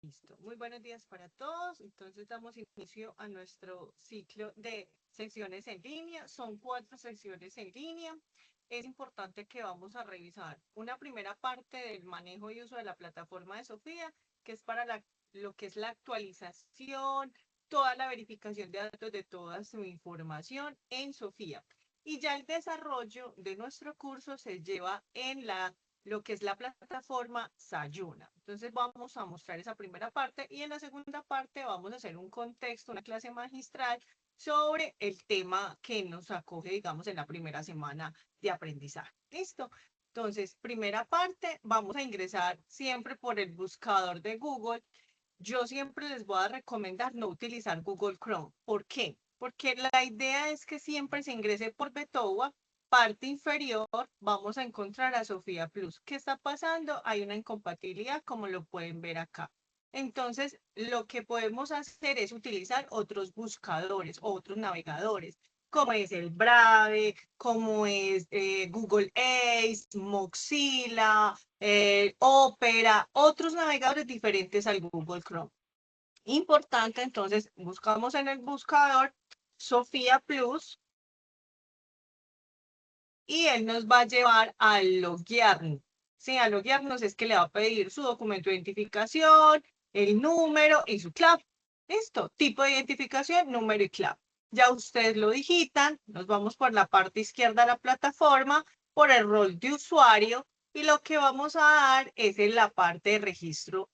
Listo. Muy buenos días para todos. Entonces damos inicio a nuestro ciclo de secciones en línea. Son 4 secciones en línea. Es importante que vamos a revisar una primera parte del manejo y uso de la plataforma de Sofía, que es para lo que es la actualización, toda la verificación de datos de toda su información en Sofía. Y ya el desarrollo de nuestro curso se lleva en lo que es la plataforma Sayuna. Entonces vamos a mostrar esa primera parte y en la segunda parte vamos a hacer un contexto, una clase magistral sobre el tema que nos acoge, digamos, en la primera semana de aprendizaje. ¿Listo? Entonces, primera parte, vamos a ingresar siempre por el buscador de Google. Yo siempre les voy a recomendar no utilizar Google Chrome. ¿Por qué? Porque la idea es que siempre se ingrese por Betowa, parte inferior, vamos a encontrar a Sofía Plus. ¿Qué está pasando? Hay una incompatibilidad, como lo pueden ver acá. Entonces, lo que podemos hacer es utilizar otros buscadores, otros navegadores, como es el Brave, como es Google Ace, Mozilla, Opera, otros navegadores diferentes al Google Chrome. Importante, entonces, buscamos en el buscador Sofía Plus y él nos va a llevar a loguearnos. Sí, a loguearnos es que le va a pedir su documento de identificación, el número y su clave. Listo, tipo de identificación, número y clave. Ya ustedes lo digitan, nos vamos por la parte izquierda de la plataforma, por el rol de usuario, y lo que vamos a dar es en la parte de registro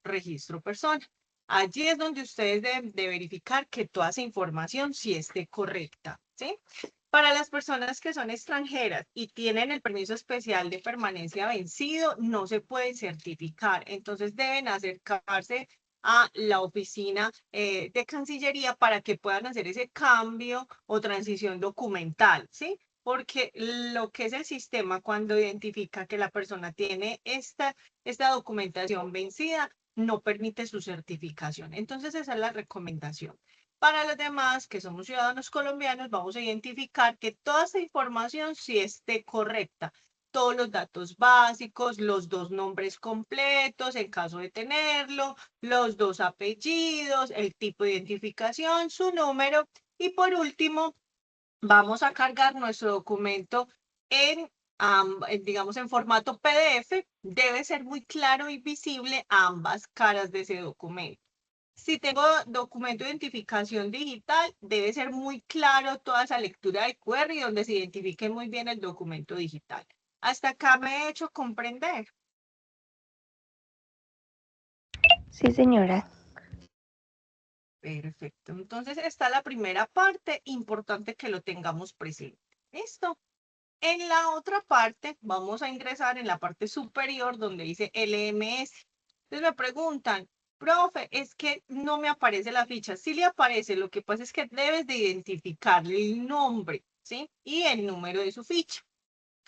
persona. Allí es donde ustedes deben de verificar que toda esa información sí esté correcta, ¿sí? Para las personas que son extranjeras y tienen el permiso especial de permanencia vencido, no se pueden certificar. Entonces deben acercarse a la oficina de Cancillería para que puedan hacer ese cambio o transición documental, ¿sí? Porque lo que es el sistema cuando identifica que la persona tiene esta documentación vencida, no permite su certificación. Entonces esa es la recomendación. Para los demás, que somos ciudadanos colombianos, vamos a identificar que toda esta información sí esté correcta. Todos los datos básicos, los 2 nombres completos, en caso de tenerlo, los 2 apellidos, el tipo de identificación, su número. Y por último, vamos a cargar nuestro documento digamos, en formato PDF. Debe ser muy claro y visible ambas caras de ese documento. Si tengo documento de identificación digital, debe ser muy claro toda esa lectura de QR y donde se identifique muy bien el documento digital. Hasta acá me he hecho comprender. Sí, señora. Perfecto. Entonces está la primera parte, importante que lo tengamos presente. ¿Listo? En la otra parte, vamos a ingresar en la parte superior donde dice LMS. Entonces me preguntan, profe, es que no me aparece la ficha. Sí le aparece, lo que pasa es que debes de identificarle el nombre, ¿sí? Y el número de su ficha.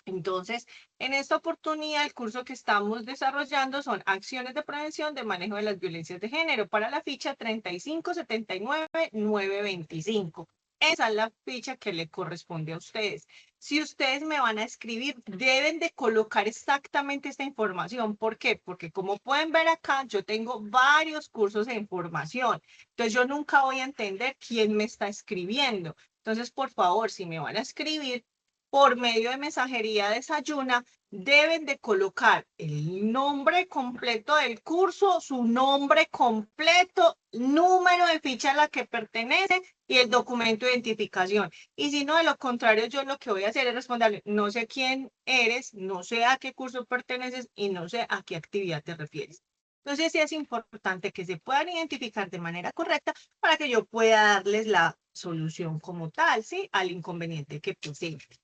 Entonces, en esta oportunidad, el curso que estamos desarrollando son acciones de prevención de manejo de las violencias de género para la ficha 3579925. Esa es la ficha que le corresponde a ustedes. Si ustedes me van a escribir, deben de colocar exactamente esta información. ¿Por qué? Porque como pueden ver acá, yo tengo varios cursos de información. Entonces, yo nunca voy a entender quién me está escribiendo. Entonces, por favor, si me van a escribir, por medio de mensajería Desayuna, deben de colocar el nombre completo del curso, su nombre completo, número de ficha a la que pertenece y el documento de identificación. Y si no, de lo contrario, yo lo que voy a hacer es responderle, no sé quién eres, no sé a qué curso perteneces y no sé a qué actividad te refieres. Entonces, sí es importante que se puedan identificar de manera correcta para que yo pueda darles la solución como tal, ¿sí? Al inconveniente que presente.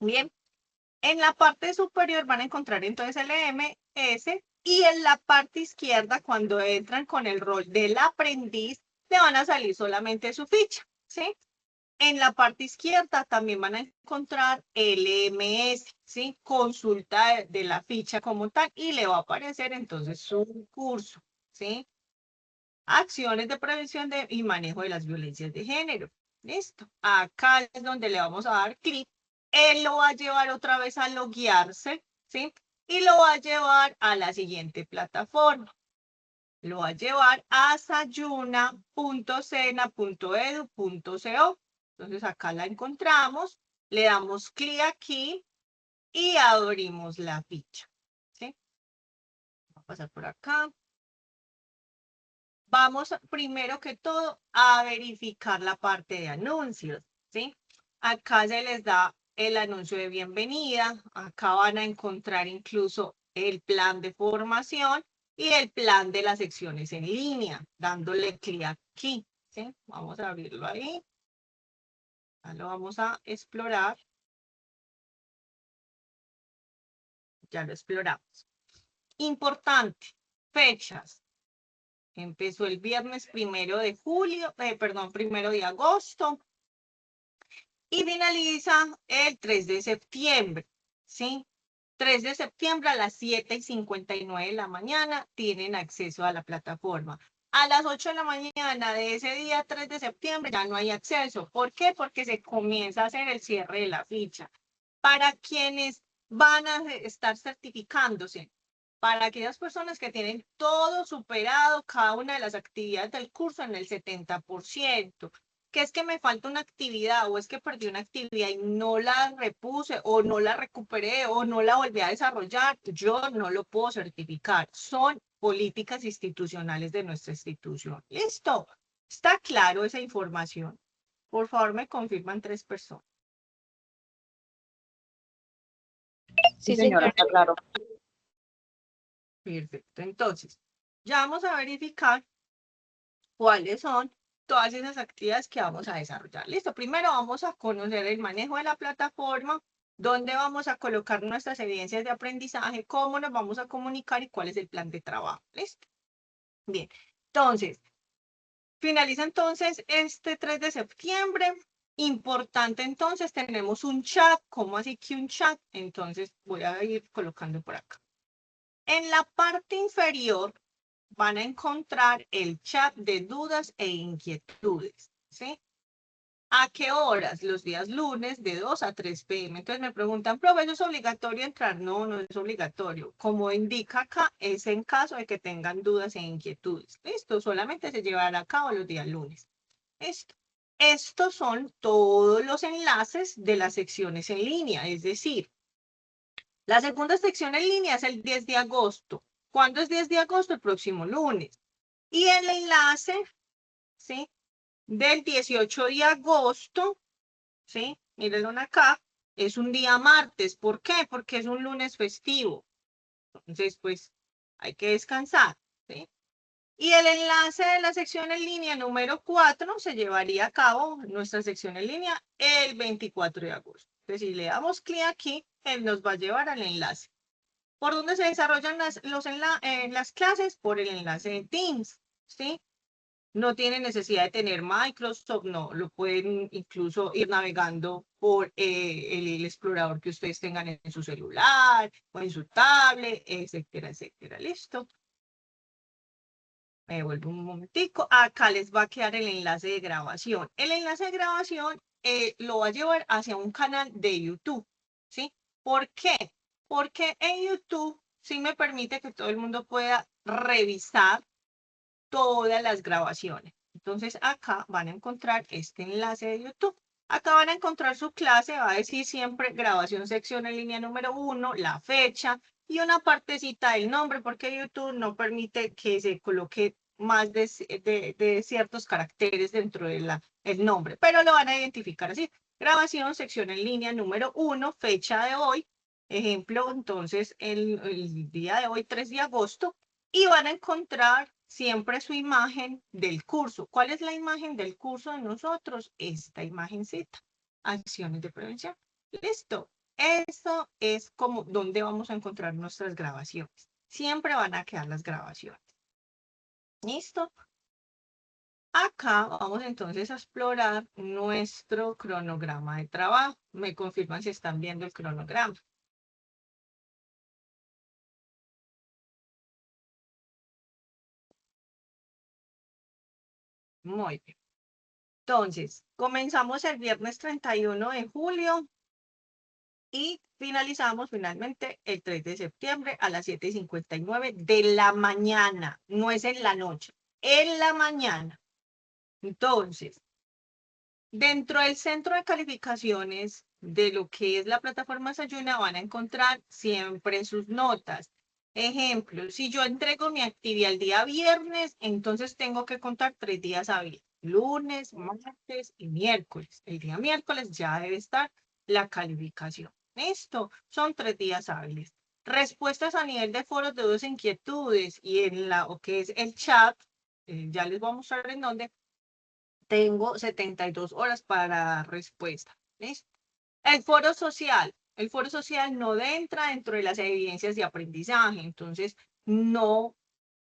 Bien, en la parte superior van a encontrar entonces el LMS y en la parte izquierda, cuando entran con el rol del aprendiz, le van a salir solamente su ficha, ¿sí? En la parte izquierda también van a encontrar LMS, ¿sí? Consulta de la ficha como tal y le va a aparecer entonces su curso, ¿sí? Acciones de prevención y manejo de las violencias de género. Listo. Acá es donde le vamos a dar clic. Él lo va a llevar otra vez a loguearse, ¿sí? Y lo va a llevar a la siguiente plataforma. lo va a llevar a sayuna.cena.edu.co. Entonces acá la encontramos, le damos clic aquí y abrimos la ficha. ¿Sí? Voy a pasar por acá. Vamos primero que todo a verificar la parte de anuncios. ¿Sí? Acá se les da el anuncio de bienvenida. Acá van a encontrar incluso el plan de formación y el plan de las secciones en línea, dándole clic aquí. ¿Sí? Vamos a abrirlo ahí. Ya lo vamos a explorar. Ya lo exploramos. Importante, fechas. Empezó el viernes 1 de agosto y finaliza el 3 de septiembre, ¿sí? 3 de septiembre a las 7:59 de la mañana tienen acceso a la plataforma. A las 8 de la mañana de ese día, 3 de septiembre, ya no hay acceso. ¿Por qué? Porque se comienza a hacer el cierre de la ficha. Para quienes van a estar certificándose, para aquellas personas que tienen todo superado, cada una de las actividades del curso en el 70%, que es que me falta una actividad o es que perdí una actividad y no la repuse o no la recuperé o no la volví a desarrollar, yo no lo puedo certificar. Son políticas institucionales de nuestra institución. ¿Listo? ¿Está claro esa información? Por favor, me confirman 3 personas. Sí, señora. Está claro. Perfecto. Entonces, ya vamos a verificar cuáles son todas esas actividades que vamos a desarrollar. Listo, primero vamos a conocer el manejo de la plataforma, dónde vamos a colocar nuestras evidencias de aprendizaje, cómo nos vamos a comunicar y cuál es el plan de trabajo. ¿Listo? Bien, entonces, finaliza entonces este 3 de septiembre. Importante entonces, tenemos un chat. ¿Cómo así que un chat? Entonces voy a ir colocando por acá. En la parte inferior van a encontrar el chat de dudas e inquietudes, ¿sí? ¿A qué horas? Los días lunes de 2 a 3 p.m. Entonces me preguntan, profe, ¿eso es obligatorio entrar? No, no es obligatorio. Como indica acá, es en caso de que tengan dudas e inquietudes. Listo, solamente se llevará a cabo los días lunes. Listo. Estos son todos los enlaces de las secciones en línea, es decir, la segunda sección en línea es el 10 de agosto. ¿Cuándo es 10 de agosto? El próximo lunes. Y el enlace, ¿sí? Del 18 de agosto, ¿sí? Mírenlo acá, es un día martes. ¿Por qué? Porque es un lunes festivo. Entonces, pues, hay que descansar, ¿sí? Y el enlace de la sección en línea número 4 se llevaría a cabo nuestra sección en línea el 24 de agosto. Entonces, si le damos clic aquí, él nos va a llevar al enlace. ¿Por dónde se desarrollan las clases? Por el enlace de Teams, ¿sí? No tienen necesidad de tener Microsoft, no, lo pueden incluso ir navegando por el explorador que ustedes tengan en su celular o en su tablet, etcétera, etcétera. ¿Listo? Me vuelvo un momentico. Acá les va a quedar el enlace de grabación. El enlace de grabación lo va a llevar hacia un canal de YouTube, ¿sí? ¿Por qué? Porque en YouTube sí me permite que todo el mundo pueda revisar todas las grabaciones. Entonces acá van a encontrar este enlace de YouTube. Acá van a encontrar su clase, va a decir siempre grabación sección en línea número 1, la fecha y una partecita del nombre, porque YouTube no permite que se coloque más de ciertos caracteres dentro del nombre, pero lo van a identificar así. Grabación sección en línea número 1, fecha de hoy, ejemplo, entonces el día de hoy, 3 de agosto, y van a encontrar siempre su imagen del curso. ¿Cuál es la imagen del curso de nosotros? Esta imagencita. Acciones de prevención. Listo. Eso es como donde vamos a encontrar nuestras grabaciones. Siempre van a quedar las grabaciones. ¿Listo? Acá vamos entonces a explorar nuestro cronograma de trabajo. Me confirman si están viendo el cronograma. Muy bien. Entonces, comenzamos el viernes 31 de julio Y finalizamos finalmente el 3 de septiembre a las 7:59 de la mañana. No es en la noche, en la mañana. Entonces, dentro del centro de calificaciones de lo que es la plataforma Sayuna van a encontrar siempre sus notas. Ejemplo, si yo entrego mi actividad el día viernes, entonces tengo que contar 3 días hábiles, lunes, martes y miércoles. El día miércoles ya debe estar la calificación. Esto son 3 días hábiles. Respuestas a nivel de foros de dudas e inquietudes y en lo que es el chat, ya les voy a mostrar en dónde, tengo 72 horas para respuesta. ¿Listo? El foro social. El foro social no entra dentro de las evidencias de aprendizaje, entonces no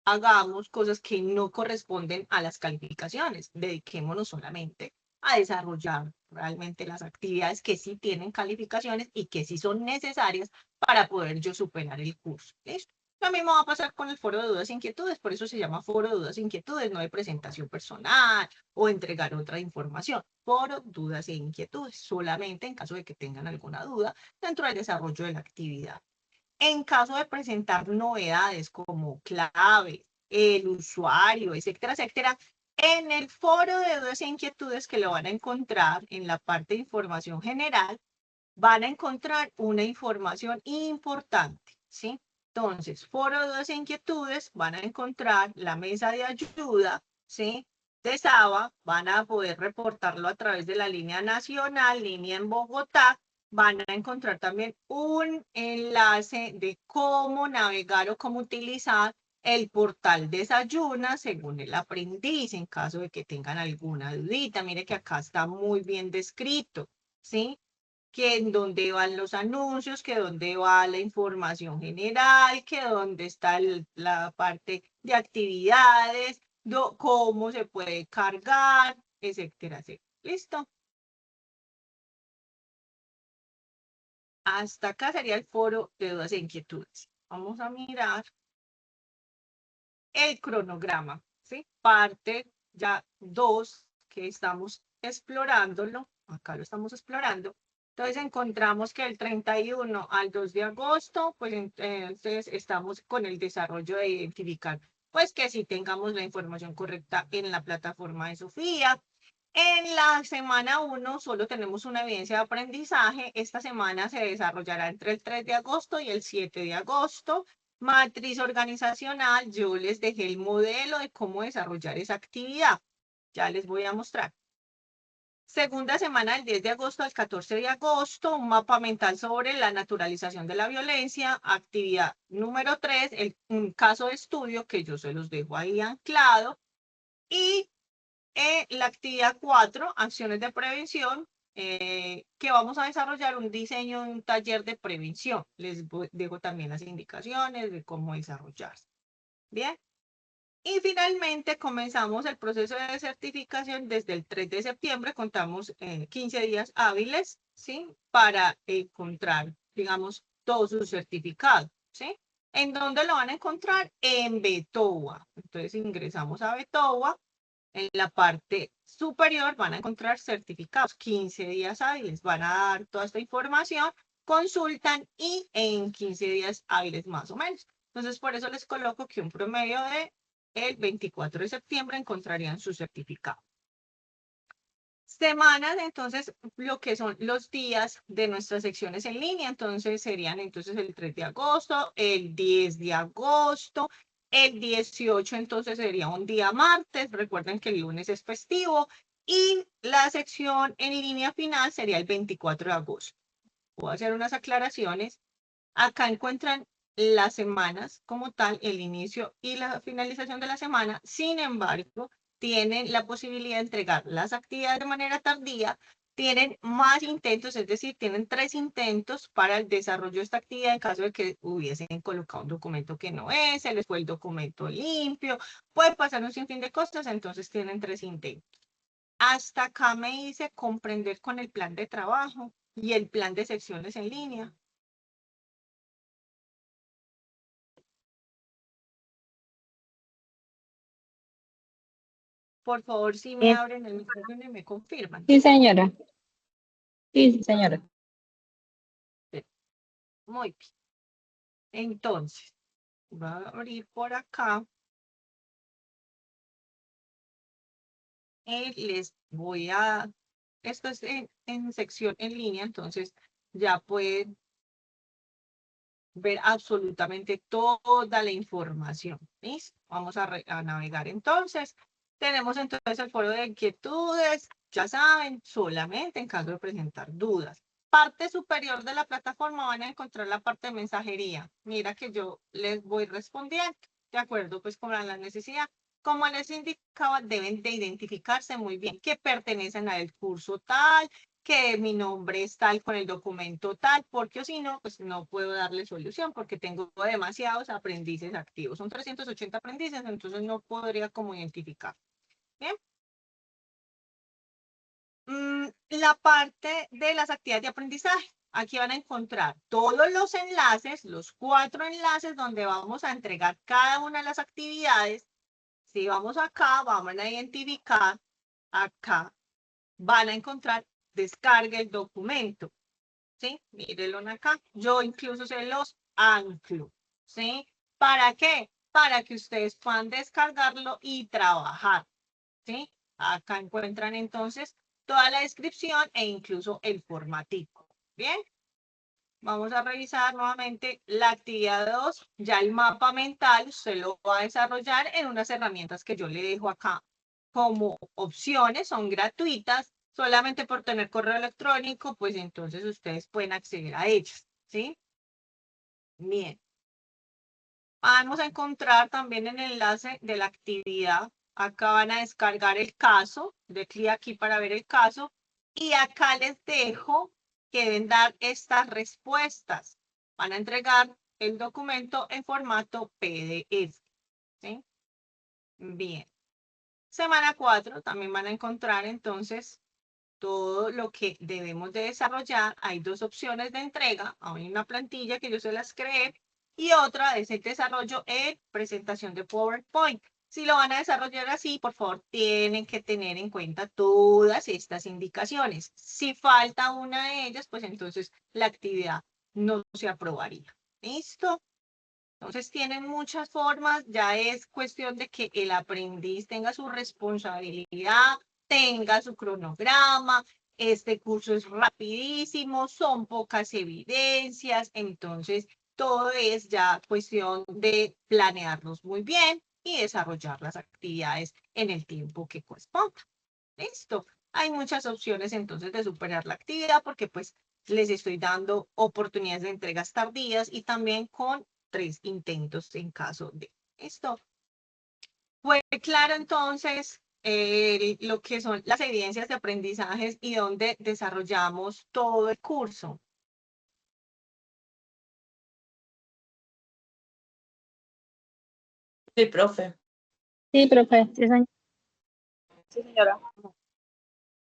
hagamos cosas que no corresponden a las calificaciones. Dediquémonos solamente a desarrollar realmente las actividades que sí tienen calificaciones y que sí son necesarias para poder yo superar el curso. ¿Listo? Lo mismo va a pasar con el foro de dudas e inquietudes, por eso se llama foro de dudas e inquietudes, no de presentación personal o entregar otra información. Foro, dudas e inquietudes, solamente en caso de que tengan alguna duda dentro del desarrollo de la actividad. En caso de presentar novedades como clave, el usuario, etcétera, etcétera, en el foro de dudas e inquietudes que lo van a encontrar en la parte de información general, van a encontrar una información importante, ¿sí? Entonces, foro de dudas e inquietudes, van a encontrar la mesa de ayuda, ¿sí? De SABA, van a poder reportarlo a través de la línea nacional, línea en Bogotá, van a encontrar también un enlace de cómo navegar o cómo utilizar el portal Desayuna según el aprendiz, en caso de que tengan alguna dudita. Mire que acá está muy bien descrito, ¿sí? Que en dónde van los anuncios, que dónde va la información general, que dónde está la parte de actividades, cómo se puede cargar, etcétera, etcétera. ¿Listo? Hasta acá sería el foro de dudas e inquietudes. Vamos a mirar el cronograma, ¿sí? Parte ya 2 que estamos explorándolo. Acá lo estamos explorando. Entonces encontramos que el 31 al 2 de agosto, pues entonces estamos con el desarrollo de identificar, pues que sí tengamos la información correcta en la plataforma de Sofía. En la semana 1 solo tenemos una evidencia de aprendizaje. Esta semana se desarrollará entre el 3 de agosto y el 7 de agosto. Matriz organizacional, yo les dejé el modelo de cómo desarrollar esa actividad. Ya les voy a mostrar. Segunda semana del 10 de agosto al 14 de agosto, un mapa mental sobre la naturalización de la violencia. Actividad número 3, un caso de estudio que yo se los dejo ahí anclado. Y la actividad 4, acciones de prevención, que vamos a desarrollar un diseño de un taller de prevención. Les dejo también las indicaciones de cómo desarrollarse. Bien. Y finalmente comenzamos el proceso de certificación desde el 3 de septiembre, contamos 15 días hábiles, ¿sí? Para encontrar, digamos, todo su certificado, ¿sí? ¿En dónde lo van a encontrar? En Betowa. Entonces ingresamos a Betowa. En la parte superior van a encontrar certificados, 15 días hábiles. Van a dar toda esta información, consultan y en 15 días hábiles más o menos. Entonces, por eso les coloco que un promedio de el 24 de septiembre encontrarían su certificado. Semanas, entonces, lo que son los días de nuestras secciones en línea, entonces serían entonces el 3 de agosto, el 10 de agosto, el 18 entonces sería un día martes, recuerden que el lunes es festivo, y la sección en línea final sería el 24 de agosto. Voy a hacer unas aclaraciones. Acá encuentran las semanas como tal, el inicio y la finalización de la semana. Sin embargo, tienen la posibilidad de entregar las actividades de manera tardía, tienen más intentos, es decir, tienen 3 intentos para el desarrollo de esta actividad en caso de que hubiesen colocado un documento que no es, se les fue el documento limpio, puede pasar un sinfín de cosas, entonces tienen 3 intentos. Hasta acá me dice comprender con el plan de trabajo y el plan de secciones en línea. Por favor, si me abren el micrófono y me confirman. Sí, señora. Sí, señora. Muy bien. Entonces, voy a abrir por acá. Les voy a... Esto es en sección en línea, entonces ya pueden ver absolutamente toda la información. ¿Listo? Vamos a navegar entonces. Tenemos entonces el foro de inquietudes, ya saben, solamente en caso de presentar dudas. Parte superior de la plataforma van a encontrar la parte de mensajería. Mira que yo les voy respondiendo, de acuerdo pues con la necesidad. Como les indicaba, deben de identificarse muy bien que pertenecen al curso tal, que mi nombre es tal con el documento tal, porque si no, pues no puedo darle solución porque tengo demasiados aprendices activos. Son 380 aprendices, entonces no podría como identificar. Bien. La parte de las actividades de aprendizaje. Aquí van a encontrar todos los enlaces, los 4 enlaces donde vamos a entregar cada una de las actividades. Si vamos acá, vamos a identificar acá. Van a encontrar descarga el documento. ¿Sí? Mírenlo acá. Yo incluso se los anclo. ¿Sí? ¿Para qué? Para que ustedes puedan descargarlo y trabajar. ¿Sí? Acá encuentran entonces toda la descripción e incluso el formatico. ¿Bien? Vamos a revisar nuevamente la actividad 2. Ya el mapa mental usted lo va a desarrollar en unas herramientas que yo le dejo acá como opciones, son gratuitas, solamente por tener correo electrónico, pues entonces ustedes pueden acceder a ellas, ¿sí? Bien. Vamos a encontrar también el enlace de la actividad. Acá van a descargar el caso, de clic aquí para ver el caso, y acá les dejo que deben dar estas respuestas. Van a entregar el documento en formato PDF, ¿sí? Bien. Semana 4 también van a encontrar entonces todo lo que debemos de desarrollar. Hay 2 opciones de entrega. Hay una plantilla que yo se las creé y otra es el desarrollo en presentación de PowerPoint. Si lo van a desarrollar así, por favor, tienen que tener en cuenta todas estas indicaciones. Si falta una de ellas, pues entonces la actividad no se aprobaría. ¿Listo? Entonces tienen muchas formas, ya es cuestión de que el aprendiz tenga su responsabilidad, tenga su cronograma. Este curso es rapidísimo, son pocas evidencias, entonces todo es ya cuestión de planearlos muy bien y desarrollar las actividades en el tiempo que corresponda. Listo. Hay muchas opciones entonces de superar la actividad porque pues les estoy dando oportunidades de entregas tardías y también con 3 intentos en caso de esto. Fue claro entonces lo que son las evidencias de aprendizajes y donde desarrollamos todo el curso. Sí, profe. Sí, profe. Sí, señor. Sí, señora.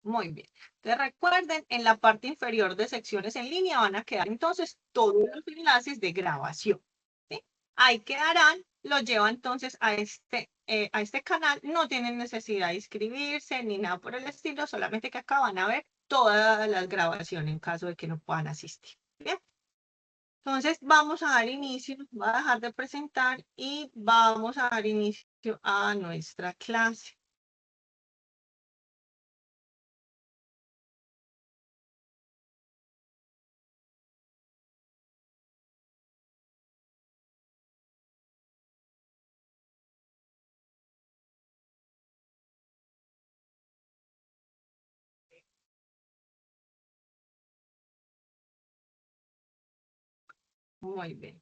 Muy bien. Entonces recuerden, en la parte inferior de secciones en línea van a quedar entonces todos los enlaces de grabación. ¿Sí? Ahí quedarán, los lleva entonces a este canal. No tienen necesidad de inscribirse ni nada por el estilo, solamente que acá van a ver todas las grabaciones en caso de que no puedan asistir. Bien. Entonces vamos a dar inicio, voy a dejar de presentar y vamos a dar inicio a nuestra clase. Muy bien.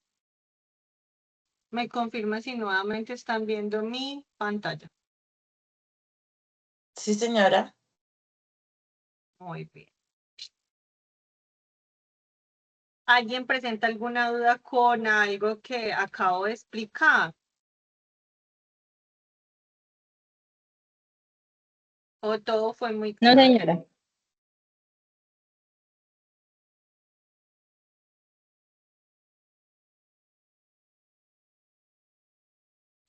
Me confirma si nuevamente están viendo mi pantalla. Sí, señora. Muy bien. ¿Alguien presenta alguna duda con algo que acabo de explicar? ¿O todo fue muy No, claro? señora.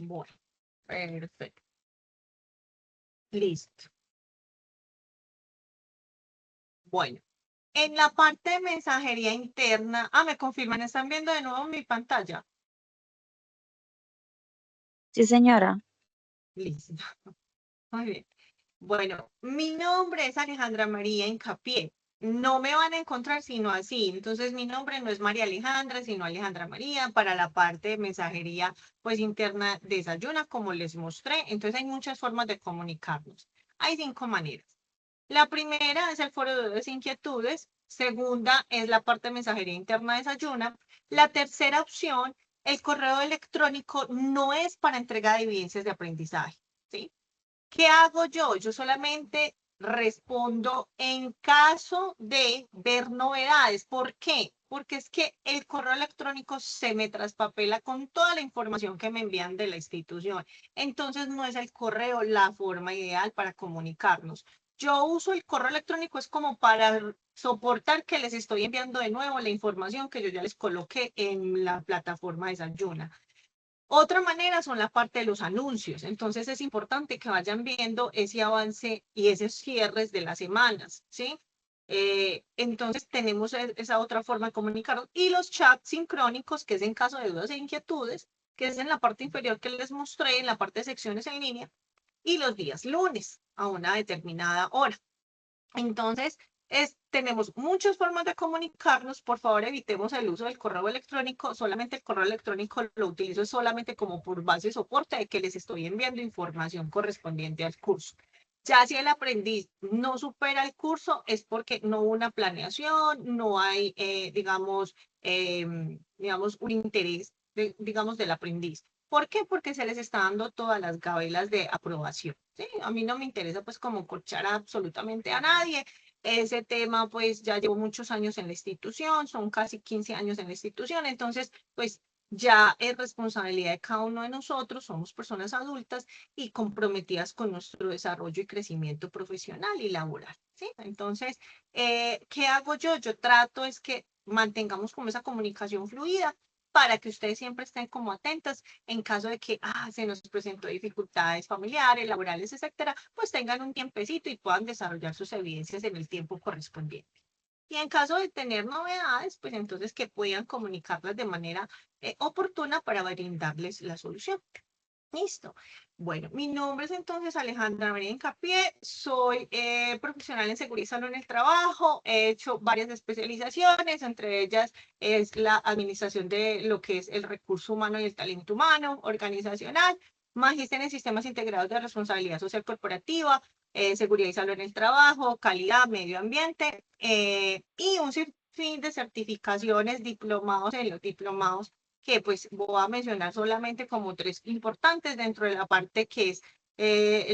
Bueno, perfecto. Listo. Bueno, En la parte de mensajería interna, me confirman, ¿están viendo de nuevo mi pantalla? Sí, señora. Listo. Muy bien. Bueno, mi nombre es Alejandra María Hincapié. No me van a encontrar sino así. Entonces, mi nombre no es María Alejandra, sino Alejandra María. Para la parte de mensajería, pues interna desayuna, como les mostré. Entonces, hay muchas formas de comunicarnos. Hay 5 maneras. La primera es el foro de dudas e inquietudes. Segunda es la parte de mensajería interna desayuna. La tercera opción, el correo electrónico no es para entrega de evidencias de aprendizaje, ¿sí? ¿Qué hago yo? Yo solamente respondo en caso de ver novedades. ¿Por qué? Porque es que el correo electrónico se me traspapela con toda la información que me envían de la institución. Entonces no es el correo la forma ideal para comunicarnos. Yo uso el correo electrónico es como para soportar que les estoy enviando de nuevo la información que yo ya les coloqué en la plataforma de Desayuna. Otra manera son la parte de los anuncios. Entonces es importante que vayan viendo ese avance y esos cierres de las semanas, ¿sí? Entonces tenemos esa otra forma de comunicarnos. Y los chats sincrónicos, que es en caso de dudas e inquietudes, que es en la parte inferior que les mostré, en la parte de secciones en línea, y los días lunes a una determinada hora. Entonces, tenemos muchas formas de comunicarnos. Por favor, evitemos el uso del correo electrónico. Solamente el correo electrónico lo utilizo solamente como por base de soporte de que les estoy enviando información correspondiente al curso. Ya si el aprendiz no supera el curso es porque no hubo una planeación, no hay, digamos, un interés, digamos, del aprendiz. ¿Por qué? Porque se les está dando todas las gabelas de aprobación, ¿sí? A mí no me interesa pues como corchar absolutamente a nadie. Ese tema pues ya llevo muchos años en la institución, son casi 15 años en la institución, entonces pues ya es responsabilidad de cada uno de nosotros, somos personas adultas y comprometidas con nuestro desarrollo y crecimiento profesional y laboral, ¿sí? Entonces, ¿qué hago yo? Yo trato es que mantengamos como esa comunicación fluida para que ustedes siempre estén como atentas en caso de que se nos presentó dificultades familiares, laborales, etcétera, pues tengan un tiempecito y puedan desarrollar sus evidencias en el tiempo correspondiente. Y en caso de tener novedades, pues entonces que puedan comunicarlas de manera oportuna para brindarles la solución. Listo. Bueno, mi nombre es entonces Alejandra María Hincapié, soy profesional en seguridad y salud en el trabajo, he hecho varias especializaciones, entre ellas es la administración de lo que es el recurso humano y el talento humano organizacional, magíster en sistemas integrados de responsabilidad social corporativa, seguridad y salud en el trabajo, calidad, medio ambiente y un sinfín de certificaciones, diplomados en los diplomados que pues voy a mencionar solamente como 3 importantes dentro de la parte que es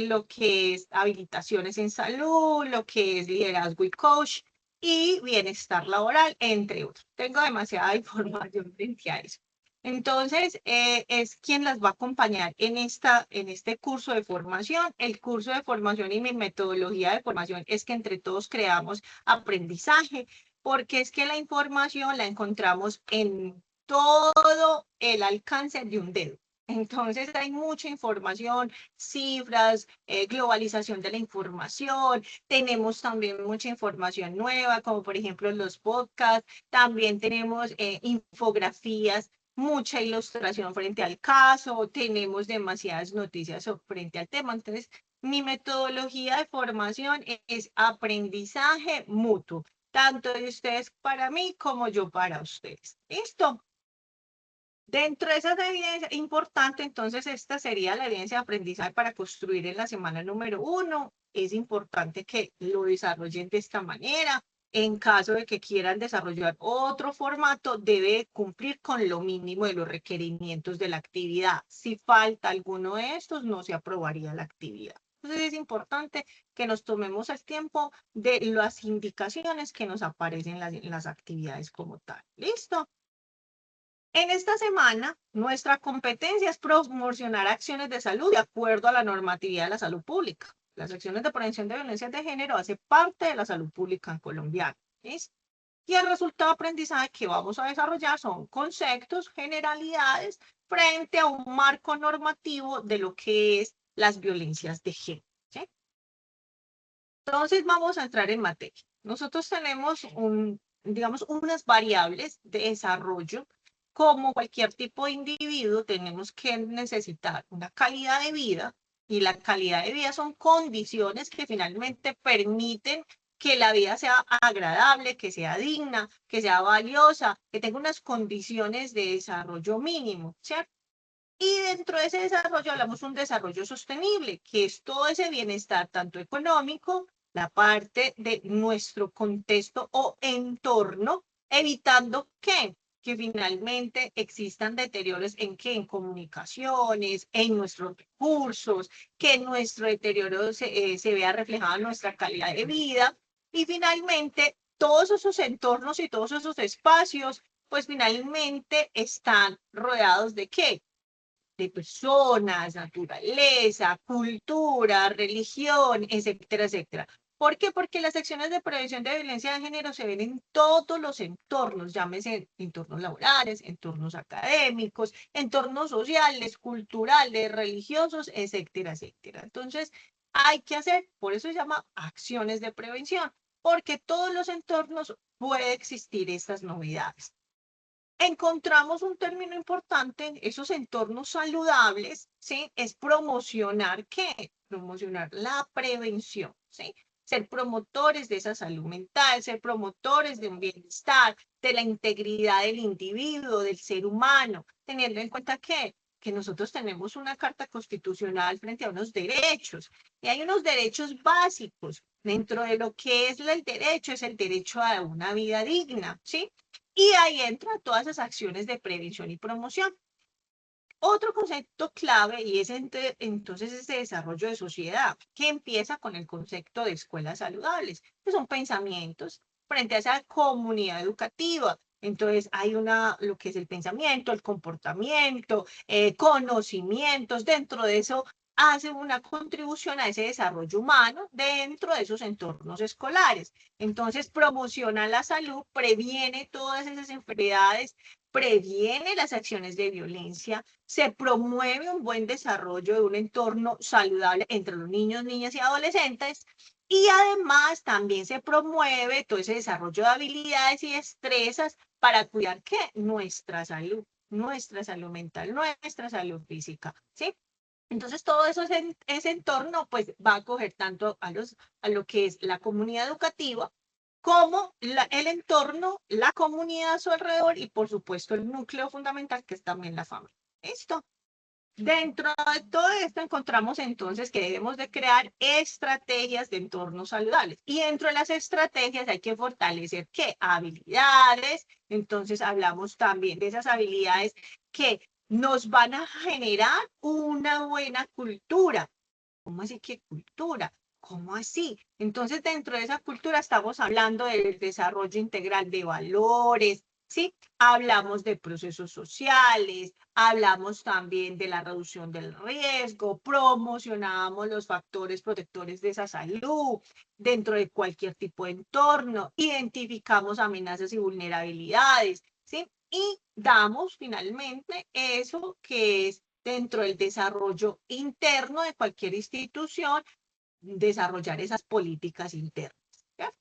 lo que es habilitaciones en salud, lo que es liderazgo y coach y bienestar laboral, entre otros. Tengo demasiada información frente a eso. Entonces, es quien las va a acompañar en este curso de formación. El curso de formación y mi metodología de formación es que entre todos creamos aprendizaje, porque es que la información la encontramos en todo el alcance de un dedo. Entonces hay mucha información, cifras, globalización de la información, tenemos también mucha información nueva, como por ejemplo los podcasts, también tenemos infografías, mucha ilustración frente al caso, tenemos demasiadas noticias frente al tema. Entonces, mi metodología de formación es aprendizaje mutuo, tanto de ustedes para mí como yo para ustedes. ¿Listo? Dentro de esas evidencias importantes, entonces esta sería la evidencia de aprendizaje para construir en la semana número 1. Es importante que lo desarrollen de esta manera. En caso de que quieran desarrollar otro formato, debe cumplir con lo mínimo de los requerimientos de la actividad. Si falta alguno de estos, no se aprobaría la actividad. Entonces es importante que nos tomemos el tiempo de las indicaciones que nos aparecen en las actividades como tal. ¿Listo? En esta semana, nuestra competencia es promocionar acciones de salud de acuerdo a la normatividad de la salud pública. Las acciones de prevención de violencia de género hace parte de la salud pública en Colombia. ¿Sí? Y el resultado de aprendizaje que vamos a desarrollar son conceptos, generalidades, frente a un marco normativo de lo que es las violencias de género. ¿Sí? Entonces vamos a entrar en materia. Nosotros tenemos digamos, unas variables de desarrollo. Como cualquier tipo de individuo, tenemos que necesitar una calidad de vida, y la calidad de vida son condiciones que finalmente permiten que la vida sea agradable, que sea digna, que sea valiosa, que tenga unas condiciones de desarrollo mínimo, ¿cierto? Y dentro de ese desarrollo hablamos de un desarrollo sostenible, que es todo ese bienestar, tanto económico, la parte de nuestro contexto o entorno, evitando que finalmente existan deterioros en qué, en comunicaciones, en nuestros recursos, que nuestro deterioro se vea reflejado en nuestra calidad de vida, y finalmente todos esos entornos y todos esos espacios, pues finalmente están rodeados de qué, de personas, naturaleza, cultura, religión, etcétera, etcétera. ¿Por qué? Porque las acciones de prevención de violencia de género se ven en todos los entornos, llámese entornos laborales, entornos académicos, entornos sociales, culturales, religiosos, etcétera, etcétera. Entonces, hay que hacer, por eso se llama acciones de prevención, porque todos los entornos puede existir estas novedades. Encontramos un término importante en esos entornos saludables, ¿sí? Es promocionar ¿qué? Promocionar la prevención, ¿sí? Ser promotores de esa salud mental, ser promotores de un bienestar, de la integridad del individuo, del ser humano, teniendo en cuenta que nosotros tenemos una carta constitucional frente a unos derechos, y hay unos derechos básicos. Dentro de lo que es el derecho, es el derecho a una vida digna, ¿sí? Y ahí entran todas esas acciones de prevención y promoción. Otro concepto clave, y es entonces ese desarrollo de sociedad, que empieza con el concepto de escuelas saludables, que son pensamientos frente a esa comunidad educativa. Entonces hay lo que es el pensamiento, el comportamiento, conocimientos. Dentro de eso hace una contribución a ese desarrollo humano dentro de esos entornos escolares. Entonces promociona la salud, previene todas esas enfermedades, previene las acciones de violencia, se promueve un buen desarrollo de un entorno saludable entre los niños, niñas y adolescentes, y además también se promueve todo ese desarrollo de habilidades y destrezas para cuidar ¿qué? Nuestra salud mental, nuestra salud física, ¿sí? Entonces, todo eso, ese entorno, pues va a acoger tanto a lo que es la comunidad educativa, como el entorno, la comunidad a su alrededor, y por supuesto el núcleo fundamental, que es también la familia. ¿Listo? Dentro de todo esto encontramos entonces que debemos de crear estrategias de entornos saludables. Y dentro de las estrategias hay que fortalecer ¿qué? Habilidades. Entonces hablamos también de esas habilidades que nos van a generar una buena cultura. ¿Cómo así que cultura? ¿Cómo así? Entonces, dentro de esa cultura estamos hablando del desarrollo integral de valores, ¿sí? Hablamos de procesos sociales, hablamos también de la reducción del riesgo, promocionamos los factores protectores de esa salud dentro de cualquier tipo de entorno, identificamos amenazas y vulnerabilidades, ¿sí? Y damos finalmente eso que es dentro del desarrollo interno de cualquier institución, desarrollar esas políticas internas. ¿Cierto?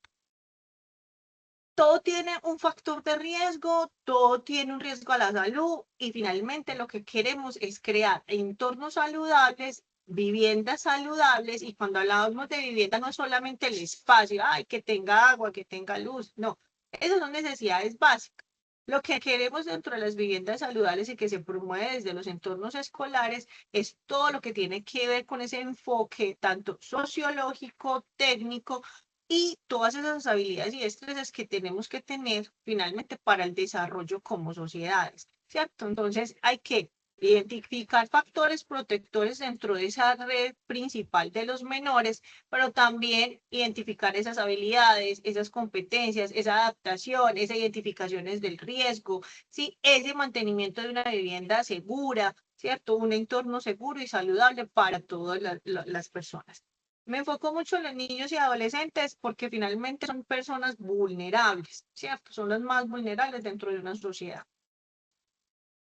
Todo tiene un factor de riesgo, todo tiene un riesgo a la salud, y finalmente lo que queremos es crear entornos saludables, viviendas saludables. Y cuando hablamos de vivienda no es solamente el espacio, ay, que tenga agua, que tenga luz, no, esas son necesidades básicas. Lo que queremos dentro de las viviendas saludables y que se promueve desde los entornos escolares es todo lo que tiene que ver con ese enfoque tanto sociológico, técnico, y todas esas habilidades y destrezas que tenemos que tener finalmente para el desarrollo como sociedades, ¿cierto? Entonces hay que identificar factores protectores dentro de esa red principal de los menores, pero también identificar esas habilidades, esas competencias, esa adaptación, esas identificaciones del riesgo, ¿sí? Ese mantenimiento de una vivienda segura, ¿cierto? Un entorno seguro y saludable para todas las personas. Me enfoco mucho en los niños y adolescentes porque finalmente son personas vulnerables, ¿cierto? Son las más vulnerables dentro de una sociedad.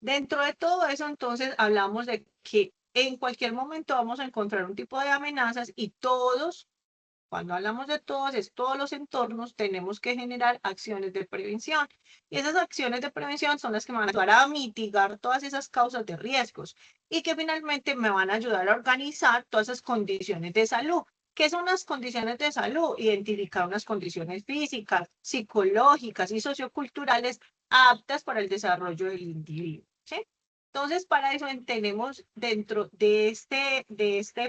Dentro de todo eso, entonces, hablamos de que en cualquier momento vamos a encontrar un tipo de amenazas, y todos Cuando hablamos de todos, es todos los entornos, tenemos que generar acciones de prevención. Y esas acciones de prevención son las que me van a ayudar a mitigar todas esas causas de riesgos y que finalmente me van a ayudar a organizar todas esas condiciones de salud. ¿Qué son las condiciones de salud? Identificar unas condiciones físicas, psicológicas y socioculturales aptas para el desarrollo del individuo. ¿Sí? Entonces, para eso tenemos dentro de este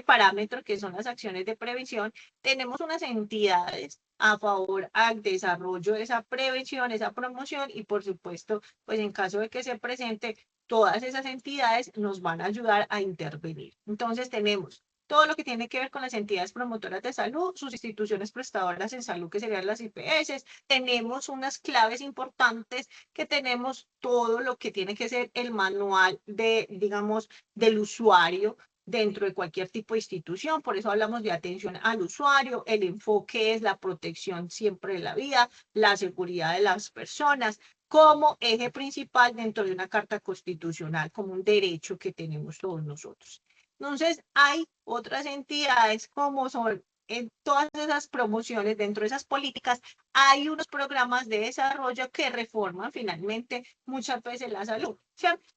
parámetro que son las acciones de prevención, tenemos unas entidades a favor al desarrollo de esa prevención, esa promoción y por supuesto, pues en caso de que se presente, todas esas entidades nos van a ayudar a intervenir. Entonces tenemos todo lo que tiene que ver con las entidades promotoras de salud, sus instituciones prestadoras en salud, que serían las IPS. Tenemos unas claves importantes que tenemos todo lo que tiene que ser el manual de, digamos, del usuario dentro de cualquier tipo de institución. Por eso hablamos de atención al usuario. El enfoque es la protección siempre de la vida, la seguridad de las personas, como eje principal dentro de una carta constitucional, como un derecho que tenemos todos nosotros. Entonces, hay otras entidades como son en todas esas promociones, dentro de esas políticas, hay unos programas de desarrollo que reforman finalmente muchas veces la salud, ¿cierto?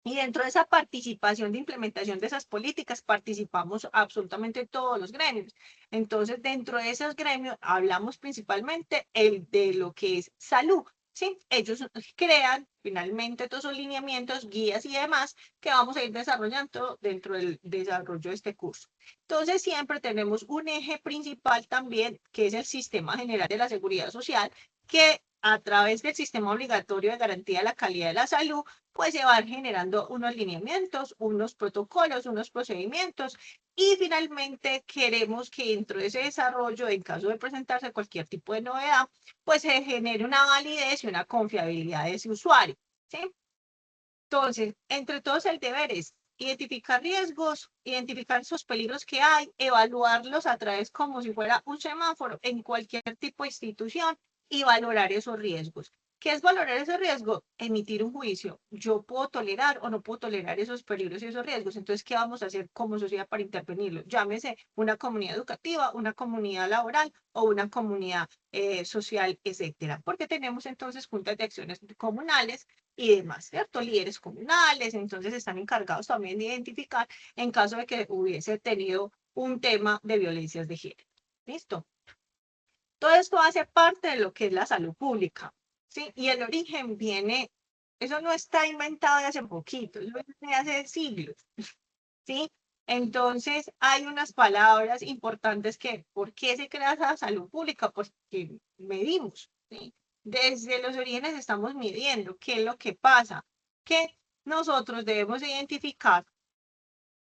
Y dentro de esa participación de implementación de esas políticas, participamos absolutamente todos los gremios. Entonces, dentro de esos gremios, hablamos principalmente de lo que es salud. ¿Sí? Ellos crean finalmente todos esos lineamientos, guías y demás que vamos a ir desarrollando dentro del desarrollo de este curso. Entonces, siempre tenemos un eje principal también, que es el Sistema General de la Seguridad Social, que a través del sistema obligatorio de garantía de la calidad de la salud, pues se van generando unos lineamientos, unos protocolos, unos procedimientos y finalmente queremos que dentro de ese desarrollo, en caso de presentarse cualquier tipo de novedad, pues se genere una validez y una confiabilidad de ese usuario, ¿sí? Entonces, entre todos el deber es identificar riesgos, identificar esos peligros que hay, evaluarlos a través como si fuera un semáforo en cualquier tipo de institución y valorar esos riesgos. ¿Qué es valorar ese riesgo? Emitir un juicio. Yo puedo tolerar o no puedo tolerar esos peligros y esos riesgos. Entonces, ¿qué vamos a hacer como sociedad para intervenirlo? Llámese una comunidad educativa, una comunidad laboral o una comunidad social, etcétera. Porque tenemos entonces juntas de acciones comunales y demás, ¿cierto? Líderes comunales, entonces están encargados también de identificar en caso de que hubiese tenido un tema de violencias de género. ¿Listo? Todo esto hace parte de lo que es la salud pública, ¿sí? Y el origen viene, eso no está inventado de hace poquito, eso viene de hace siglos, ¿sí? Entonces, hay unas palabras importantes que, ¿por qué se crea esa salud pública? Pues que medimos, ¿sí? Desde los orígenes estamos midiendo qué es lo que pasa, que nosotros debemos identificar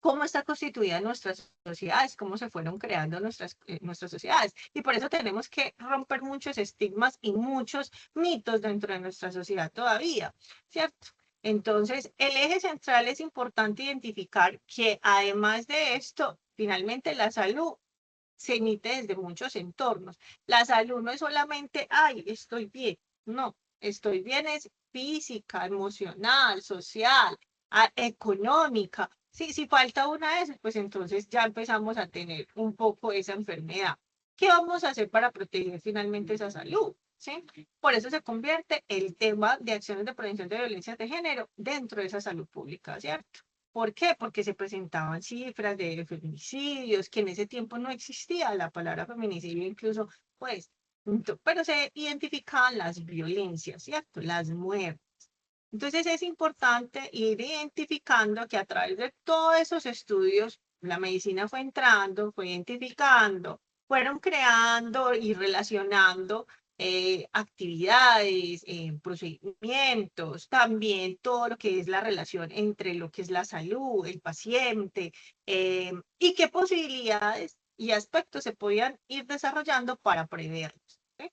cómo está constituida nuestras sociedades, cómo se fueron creando nuestras sociedades. Y por eso tenemos que romper muchos estigmas y muchos mitos dentro de nuestra sociedad todavía, ¿cierto? Entonces, el eje central es importante identificar que además de esto, finalmente la salud se emite desde muchos entornos. La salud no es solamente, ay, estoy bien, no, estoy bien es física, emocional, social, económica. Sí, si falta una de esas, pues entonces ya empezamos a tener un poco esa enfermedad. ¿Qué vamos a hacer para proteger finalmente esa salud? ¿Sí? Por eso se convierte el tema de acciones de prevención de violencia de género dentro de esa salud pública, ¿cierto? ¿Por qué? Porque se presentaban cifras de feminicidios, que en ese tiempo no existía la palabra feminicidio, incluso, pues, pero se identificaban las violencias, ¿cierto? Las muertes. Entonces es importante ir identificando que a través de todos esos estudios, la medicina fue entrando, fue identificando, fueron creando y relacionando actividades, procedimientos, también todo lo que es la relación entre lo que es la salud, el paciente, y qué posibilidades y aspectos se podían ir desarrollando para preverlos. ¿Sí?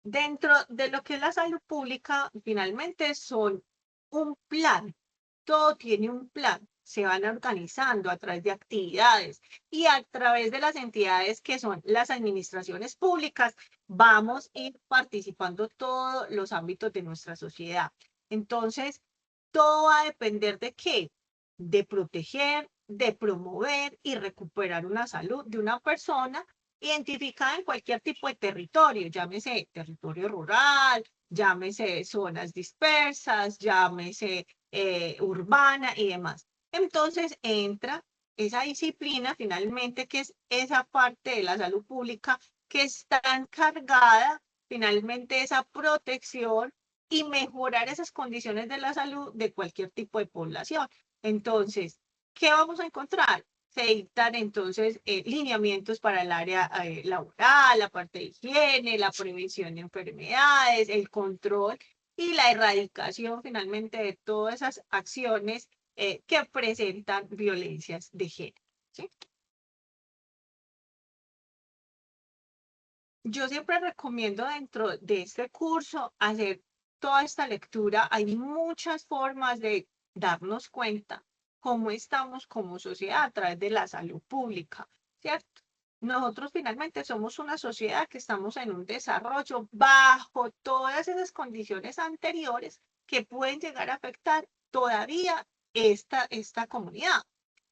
Dentro de lo que es la salud pública, finalmente son un plan, todo tiene un plan, se van organizando a través de actividades y a través de las entidades que son las administraciones públicas, vamos a ir participando todos los ámbitos de nuestra sociedad. Entonces, todo va a depender de qué, de proteger, de promover y recuperar una salud de una persona identificada en cualquier tipo de territorio, llámese territorio rural, llámese zonas dispersas, llámese urbana y demás. Entonces entra esa disciplina finalmente, que es esa parte de la salud pública que está encargada finalmente de esa protección y mejorar esas condiciones de la salud de cualquier tipo de población. Entonces, ¿qué vamos a encontrar? Se dictan entonces lineamientos para el área laboral, la parte de higiene, la prevención de enfermedades, el control y la erradicación finalmente de todas esas acciones que presentan violencias de género. ¿Sí? Yo siempre recomiendo dentro de este curso hacer toda esta lectura. Hay muchas formas de darnos cuenta cómo estamos como sociedad a través de la salud pública, ¿cierto? Nosotros finalmente somos una sociedad que estamos en un desarrollo bajo todas esas condiciones anteriores que pueden llegar a afectar todavía esta comunidad.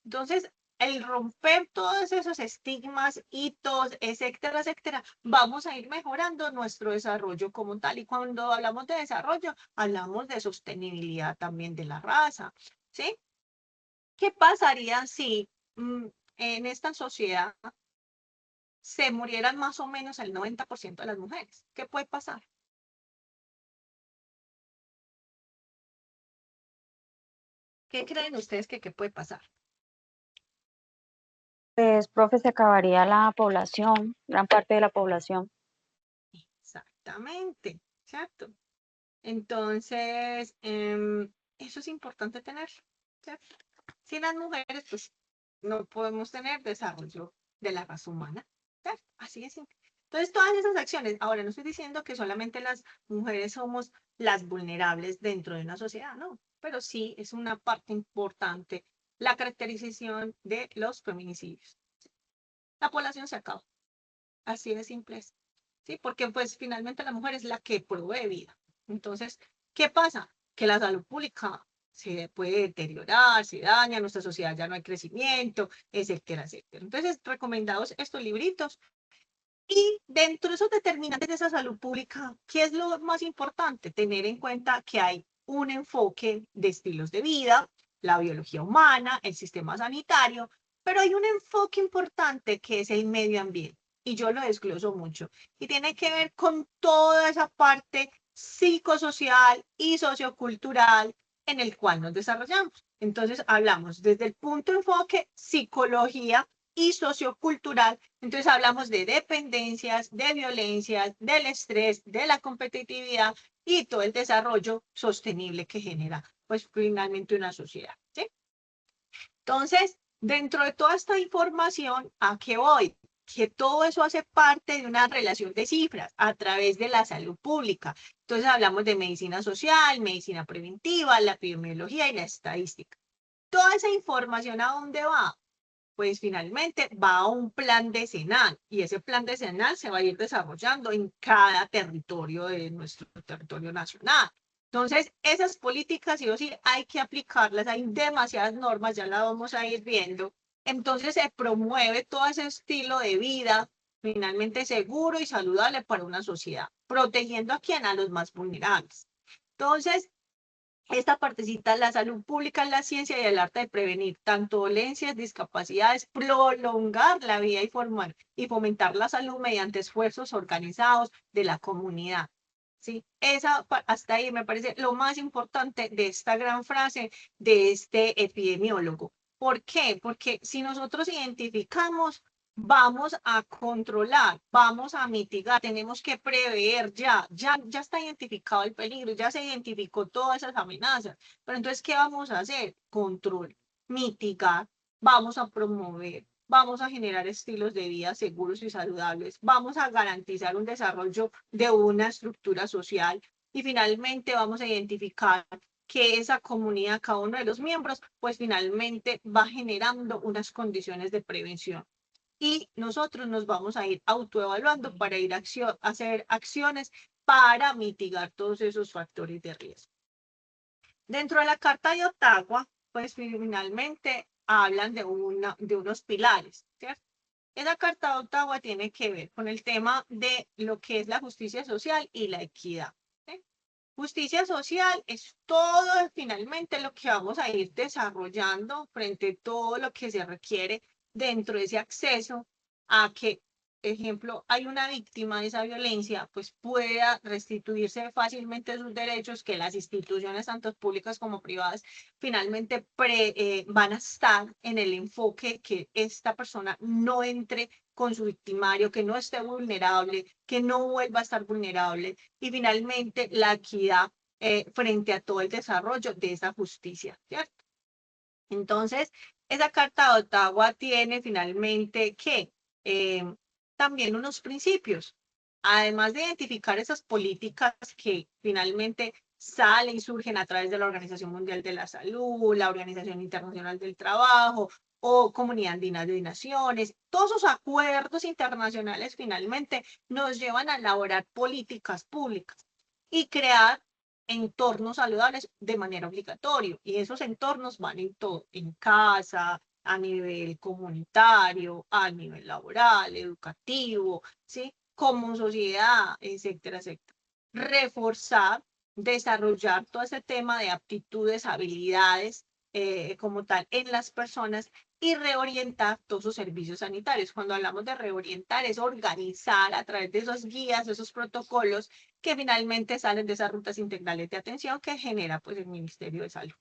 Entonces, el romper todos esos estigmas, hitos, etcétera, etcétera, vamos a ir mejorando nuestro desarrollo como tal. Y cuando hablamos de desarrollo, hablamos de sostenibilidad también de la raza, ¿sí? ¿Qué pasaría si en esta sociedad se murieran más o menos el 90% de las mujeres? ¿Qué puede pasar? ¿Qué creen ustedes que qué puede pasar? Pues, profe, se acabaría la población, gran parte de la población. Exactamente, ¿cierto? Entonces, eso es importante tener, ¿cierto? Sin las mujeres, pues no podemos tener desarrollo de la raza humana, ¿cierto? Así es simple. Entonces, todas esas acciones, ahora no estoy diciendo que solamente las mujeres somos las vulnerables dentro de una sociedad, no, pero sí es una parte importante la caracterización de los feminicidios. La población se acaba, así de simple es. ¿Sí? Porque pues finalmente la mujer es la que provee vida. Entonces, ¿qué pasa? Que la salud pública se puede deteriorar, se daña, nuestra sociedad ya no hay crecimiento, etcétera, etcétera. Entonces, recomendados estos libritos. Y dentro de esos determinantes de esa salud pública, ¿qué es lo más importante? Tener en cuenta que hay un enfoque de estilos de vida, la biología humana, el sistema sanitario, pero hay un enfoque importante que es el medio ambiente. Y yo lo desgloso mucho. Y tiene que ver con toda esa parte psicosocial y sociocultural en el cual nos desarrollamos. Entonces, hablamos desde el punto de enfoque psicología y sociocultural. Entonces hablamos de dependencias, de violencias, del estrés, de la competitividad y todo el desarrollo sostenible que genera, pues finalmente una sociedad. ¿Sí? Entonces, dentro de toda esta información, ¿a qué voy? Que todo eso hace parte de una relación de cifras a través de la salud pública. Entonces hablamos de medicina social, medicina preventiva, la epidemiología y la estadística. Toda esa información, ¿a dónde va? Pues finalmente va a un plan decenal y ese plan decenal se va a ir desarrollando en cada territorio de nuestro territorio nacional. Entonces, esas políticas sí o sí hay que aplicarlas, hay demasiadas normas, ya las vamos a ir viendo. Entonces se promueve todo ese estilo de vida finalmente seguro y saludable para una sociedad, protegiendo a quien, a los más vulnerables. Entonces, esta partecita, la salud pública, la ciencia y el arte de prevenir tanto dolencias, discapacidades, prolongar la vida y fomentar la salud mediante esfuerzos organizados de la comunidad. ¿Sí? Hasta ahí me parece lo más importante de esta gran frase de este epidemiólogo. ¿Por qué? Porque si nosotros identificamos, vamos a controlar, vamos a mitigar, tenemos que prever ya está identificado el peligro, ya se identificó todas esas amenazas, pero entonces, ¿qué vamos a hacer? Control, mitigar, vamos a promover, vamos a generar estilos de vida seguros y saludables, vamos a garantizar un desarrollo de una estructura social y finalmente vamos a identificar que esa comunidad, cada uno de los miembros, pues finalmente va generando unas condiciones de prevención y nosotros nos vamos a ir autoevaluando para ir a hacer acciones para mitigar todos esos factores de riesgo. Dentro de la Carta de Ottawa, pues finalmente hablan de unos pilares, ¿cierto? Esa Carta de Ottawa tiene que ver con el tema de lo que es la justicia social y la equidad. ¿Sí? Justicia social es todo finalmente lo que vamos a ir desarrollando frente a todo lo que se requiere dentro de ese acceso a que, ejemplo, hay una víctima de esa violencia, pues pueda restituirse fácilmente sus derechos, que las instituciones, tanto públicas como privadas, finalmente van a estar en el enfoque que esta persona no entre con su victimario, que no esté vulnerable, que no vuelva a estar vulnerable y finalmente la equidad frente a todo el desarrollo de esa justicia, ¿cierto? Entonces, esa Carta de Ottawa tiene finalmente que también unos principios, además de identificar esas políticas que finalmente salen y surgen a través de la Organización Mundial de la Salud, la Organización Internacional del Trabajo o Comunidad Andina de Naciones. Todos esos acuerdos internacionales finalmente nos llevan a elaborar políticas públicas y crear entornos saludables de manera obligatoria. Y esos entornos van en todo, en casa, a nivel comunitario, a nivel laboral, educativo, ¿sí? Como sociedad, etcétera, etcétera. Reforzar, desarrollar todo ese tema de aptitudes, habilidades como tal en las personas y reorientar todos sus servicios sanitarios. Cuando hablamos de reorientar es organizar a través de esos guías, esos protocolos que finalmente salen de esas rutas integrales de atención que genera pues el Ministerio de Salud.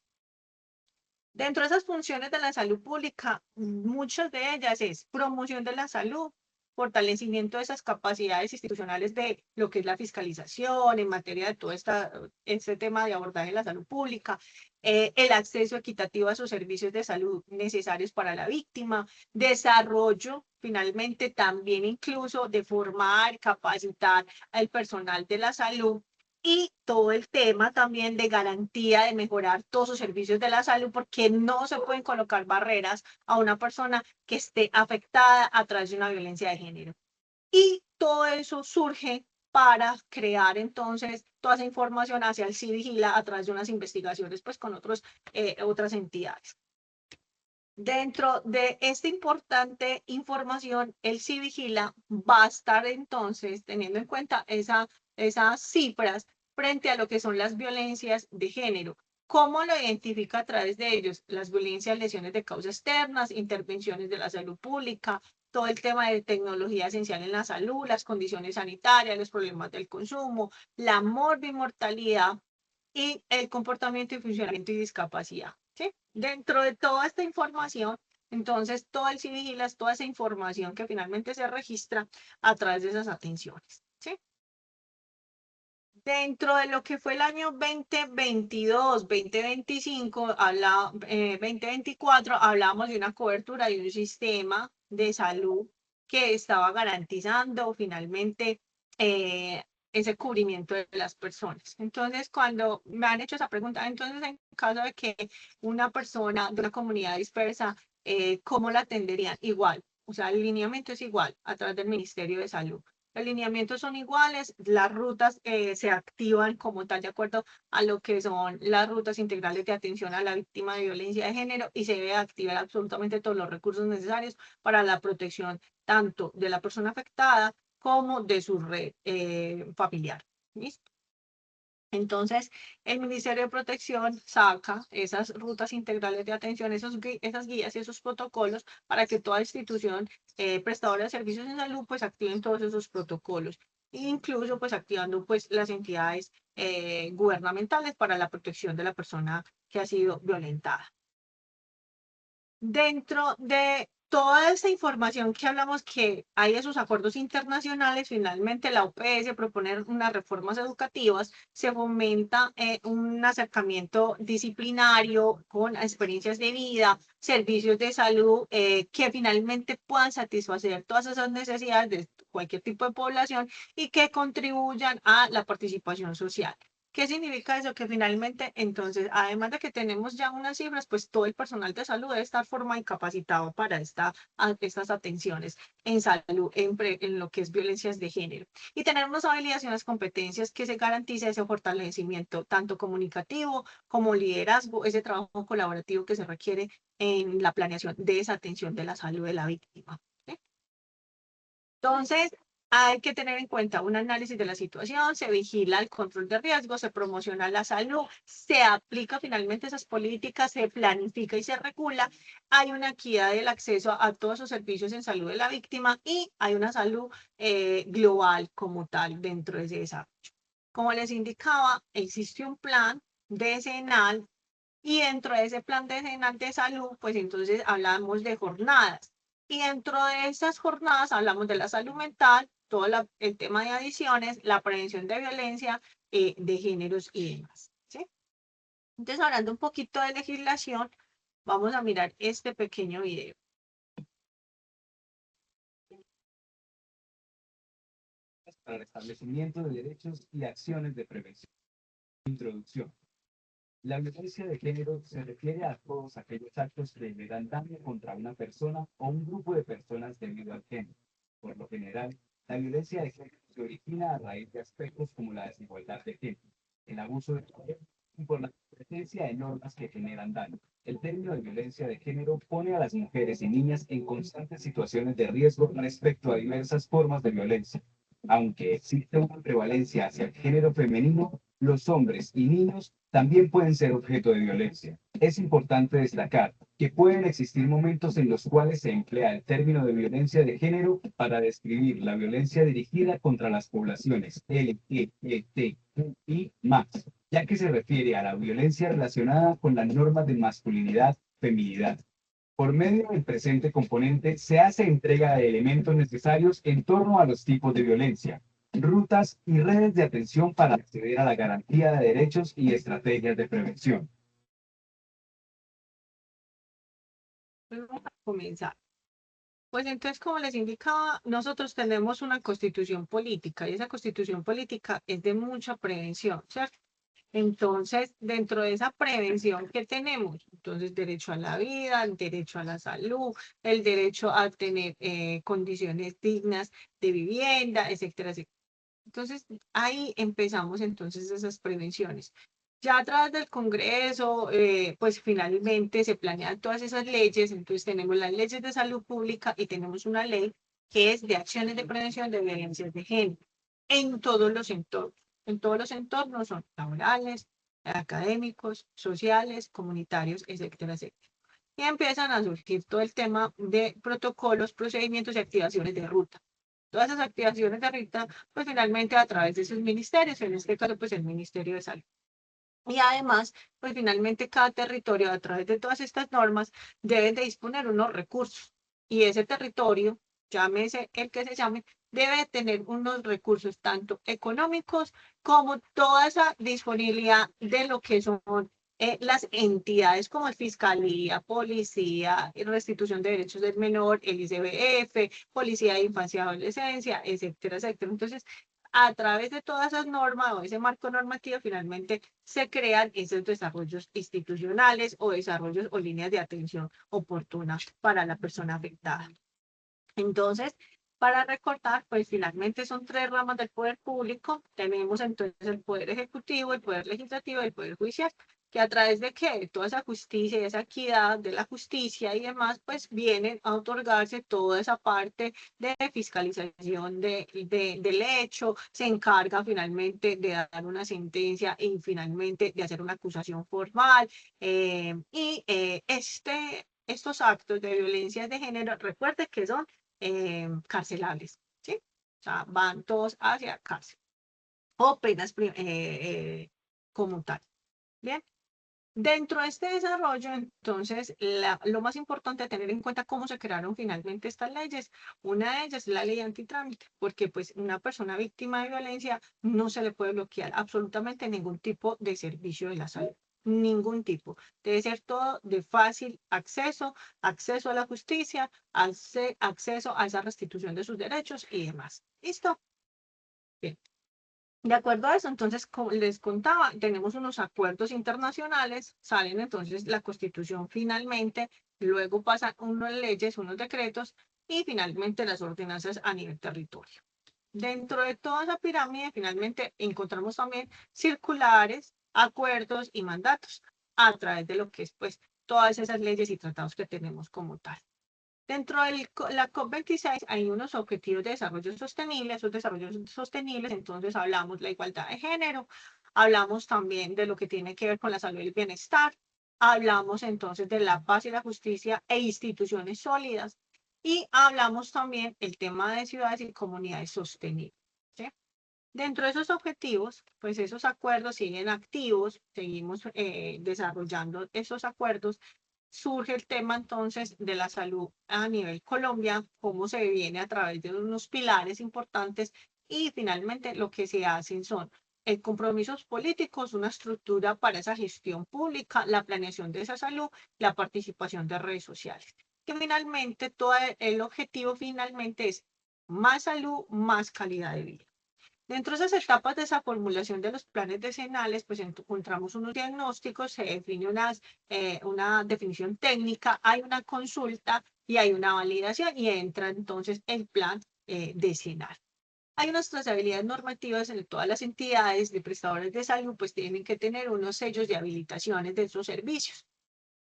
Dentro de esas funciones de la salud pública, muchas de ellas es promoción de la salud, fortalecimiento de esas capacidades institucionales de lo que es la fiscalización en materia de todo este tema de abordaje de la salud pública, el acceso equitativo a sus servicios de salud necesarios para la víctima, desarrollo, finalmente también incluso de formar, capacitar al personal de la salud y todo el tema también de garantía de mejorar todos los servicios de la salud, porque no se pueden colocar barreras a una persona que esté afectada a través de una violencia de género. Y todo eso surge para crear entonces toda esa información hacia el CIVIGILA a través de unas investigaciones pues con otras entidades. Dentro de esta importante información, el CIVIGILA va a estar entonces teniendo en cuenta esas cifras frente a lo que son las violencias de género. ¿Cómo lo identifica a través de ellos? Las violencias, lesiones de causa externas, intervenciones de la salud pública, todo el tema de tecnología esencial en la salud, las condiciones sanitarias, los problemas del consumo, la morbimortalidad y el comportamiento y funcionamiento y discapacidad. ¿Sí? Dentro de toda esta información, entonces todo el CIVIGILA es toda esa información que finalmente se registra a través de esas atenciones. ¿Sí? Dentro de lo que fue el año 2022, 2025, 2024, hablamos de una cobertura de un sistema de salud que estaba garantizando finalmente ese cubrimiento de las personas. Entonces, cuando me han hecho esa pregunta, entonces en caso de que una persona de una comunidad dispersa, ¿cómo la atenderían? Igual, o sea, el lineamiento es igual a través del Ministerio de Salud. Los lineamientos son iguales, las rutas se activan como tal de acuerdo a lo que son las rutas integrales de atención a la víctima de violencia de género y se debe activar absolutamente todos los recursos necesarios para la protección tanto de la persona afectada como de su red familiar. ¿Listo? Entonces, el Ministerio de Protección saca esas rutas integrales de atención, esas guías y esos protocolos para que toda institución prestadora de servicios en salud pues activen todos esos protocolos, incluso pues activando pues las entidades gubernamentales para la protección de la persona que ha sido violentada. Dentro de toda esa información que hablamos que hay esos acuerdos internacionales, finalmente la OPS propone unas reformas educativas, se fomenta un acercamiento disciplinario con experiencias de vida, servicios de salud que finalmente puedan satisfacer todas esas necesidades de cualquier tipo de población y que contribuyan a la participación social. ¿Qué significa eso? Que finalmente, entonces, además de que tenemos ya unas cifras, pues todo el personal de salud debe estar formado y capacitado para estas atenciones en salud, en lo que es violencias de género. Y tener unas habilidades y unas competencias que se garantice ese fortalecimiento, tanto comunicativo como liderazgo, ese trabajo colaborativo que se requiere en la planeación de esa atención de la salud de la víctima. ¿Sí? Entonces, hay que tener en cuenta un análisis de la situación, se vigila el control de riesgos, se promociona la salud, se aplica finalmente esas políticas, se planifica y se regula, hay una equidad del acceso a todos los servicios en salud de la víctima y hay una salud global como tal dentro de ese desarrollo. Como les indicaba, existe un plan decenal y dentro de ese plan decenal de salud, pues entonces hablamos de jornadas. Y dentro de esas jornadas hablamos de la salud mental, todo el tema de adicciones, la prevención de violencia de géneros y demás. ¿Sí? Entonces, hablando un poquito de legislación, vamos a mirar este pequeño video. Para el establecimiento de derechos y acciones de prevención. Introducción. La violencia de género se refiere a todos aquellos actos que le dan daño contra una persona o un grupo de personas debido al género. Por lo general, la violencia de género se origina a raíz de aspectos como la desigualdad de género, el abuso de poder y por la presencia de normas que generan daño. El término de violencia de género pone a las mujeres y niñas en constantes situaciones de riesgo respecto a diversas formas de violencia. Aunque existe una prevalencia hacia el género femenino, los hombres y niños también pueden ser objeto de violencia. Es importante destacar que pueden existir momentos en los cuales se emplea el término de violencia de género para describir la violencia dirigida contra las poblaciones LGBTQI+, ya que se refiere a la violencia relacionada con las normas de masculinidad, feminidad. Por medio del presente componente se hace entrega de elementos necesarios en torno a los tipos de violencia, rutas y redes de atención para acceder a la garantía de derechos y estrategias de prevención. Vamos a comenzar. Pues entonces, como les indicaba, nosotros tenemos una constitución política y esa constitución política es de mucha prevención, ¿cierto? Entonces, dentro de esa prevención que tenemos, entonces derecho a la vida, el derecho a la salud, el derecho a tener condiciones dignas de vivienda, etcétera, etcétera. Entonces, ahí empezamos entonces esas prevenciones. Ya a través del Congreso, pues finalmente se planean todas esas leyes, entonces tenemos las leyes de salud pública y tenemos una ley que es de acciones de prevención de violencias de género en todos los entornos. En todos los entornos son laborales, académicos, sociales, comunitarios, etcétera, etcétera. Y empiezan a surgir todo el tema de protocolos, procedimientos y activaciones de ruta. Todas esas activaciones de ruta, pues finalmente a través de sus ministerios, en este caso, pues el Ministerio de Salud. Y además, pues finalmente cada territorio, a través de todas estas normas, deben de disponer unos recursos. Y ese territorio, llámese el que se llame, debe tener unos recursos tanto económicos como toda esa disponibilidad de lo que son las entidades como Fiscalía, Policía, Restitución de Derechos del Menor, el ICBF, Policía de Infancia y Adolescencia, etcétera, etcétera. Entonces, a través de todas esas normas o ese marco normativo, finalmente se crean esos desarrollos institucionales o desarrollos o líneas de atención oportuna para la persona afectada. Entonces, para recordar, pues finalmente son tres ramas del poder público. Tenemos entonces el poder ejecutivo, el poder legislativo y el poder judicial, que a través de qué, toda esa justicia y esa equidad de la justicia y demás, pues vienen a otorgarse toda esa parte de fiscalización del hecho, se encarga finalmente de dar una sentencia y finalmente de hacer una acusación formal. Estos actos de violencia de género, recuerde que son carcelables, ¿sí? O sea, van todos hacia cárcel o penas como tal. Bien. Dentro de este desarrollo, entonces, lo más importante es tener en cuenta cómo se crearon finalmente estas leyes. Una de ellas es la ley antitrámite, porque pues una persona víctima de violencia no se le puede bloquear absolutamente ningún tipo de servicio de la salud. Ningún tipo. Debe ser todo de fácil acceso, acceso a la justicia, acceso a esa restitución de sus derechos y demás. ¿Listo? Bien. De acuerdo a eso, entonces, como les contaba, tenemos unos acuerdos internacionales, salen entonces la Constitución finalmente, luego pasan unas leyes, unos decretos y finalmente las ordenanzas a nivel territorio. Dentro de toda esa pirámide, finalmente encontramos también circulares, acuerdos y mandatos a través de lo que es, pues, todas esas leyes y tratados que tenemos como tal. Dentro de la COP26 hay unos objetivos de desarrollo sostenible, esos desarrollos sostenibles, entonces hablamos de la igualdad de género, hablamos también de lo que tiene que ver con la salud y el bienestar, hablamos entonces de la paz y la justicia e instituciones sólidas, y hablamos también el tema de ciudades y comunidades sostenibles, ¿sí? Dentro de esos objetivos, pues esos acuerdos siguen activos, seguimos desarrollando esos acuerdos. Surge el tema entonces de la salud a nivel Colombia, cómo se viene a través de unos pilares importantes y finalmente lo que se hacen son compromisos políticos, una estructura para esa gestión pública, la planeación de esa salud, la participación de redes sociales. Que finalmente todo el objetivo finalmente es más salud, más calidad de vida. Dentro de esas etapas de esa formulación de los planes decenales, pues encontramos unos diagnósticos, se define una definición técnica, hay una consulta y hay una validación y entra entonces el plan decenal. Hay unas trazabilidades normativas en todas las entidades de prestadores de salud, pues tienen que tener unos sellos de habilitaciones de esos servicios,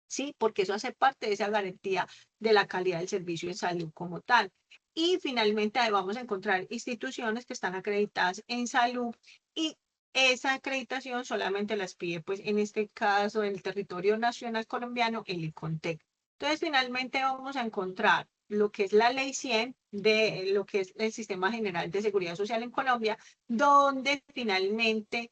¿sí? Porque eso hace parte de esa garantía de la calidad del servicio de salud como tal. Y finalmente ahí vamos a encontrar instituciones que están acreditadas en salud y esa acreditación solamente las pide, pues en este caso, el territorio nacional colombiano, el ICONTEC. Entonces, finalmente vamos a encontrar lo que es la ley 100 de lo que es el Sistema General de Seguridad Social en Colombia, donde finalmente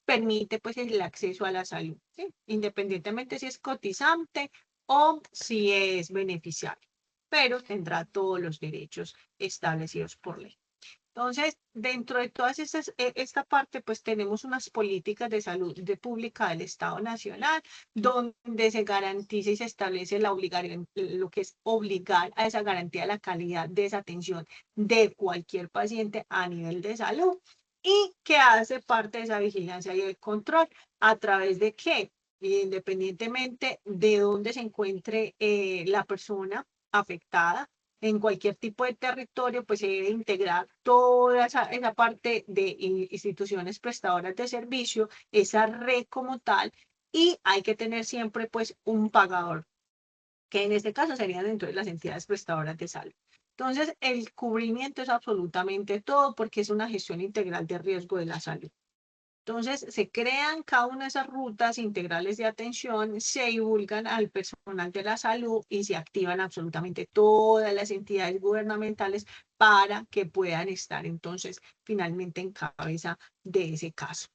permite pues el acceso a la salud, ¿sí? Independientemente si es cotizante o si es beneficiario, pero tendrá todos los derechos establecidos por ley. Entonces, dentro de todas esta parte, pues tenemos unas políticas de salud pública del Estado Nacional, donde se garantiza y se establece lo que es obligar a esa garantía de la calidad de esa atención de cualquier paciente a nivel de salud y que hace parte de esa vigilancia y el control a través de qué, independientemente de dónde se encuentre la persona afectada, en cualquier tipo de territorio, pues se debe integrar toda esa parte de instituciones prestadoras de servicio, esa red como tal, y hay que tener siempre pues un pagador, que en este caso serían dentro de las entidades prestadoras de salud. Entonces, el cubrimiento es absolutamente todo porque es una gestión integral de riesgo de la salud. Entonces, se crean cada una de esas rutas integrales de atención, se divulgan al personal de la salud y se activan absolutamente todas las entidades gubernamentales para que puedan estar entonces finalmente en cabeza de ese caso.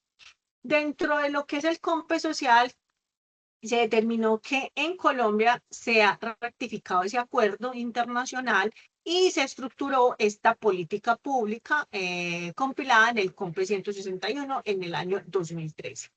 Dentro de lo que es el COMPE social, se determinó que en Colombia se ha ratificado ese acuerdo internacional y se estructuró esta política pública compilada en el COMPE 161 en el año 2013.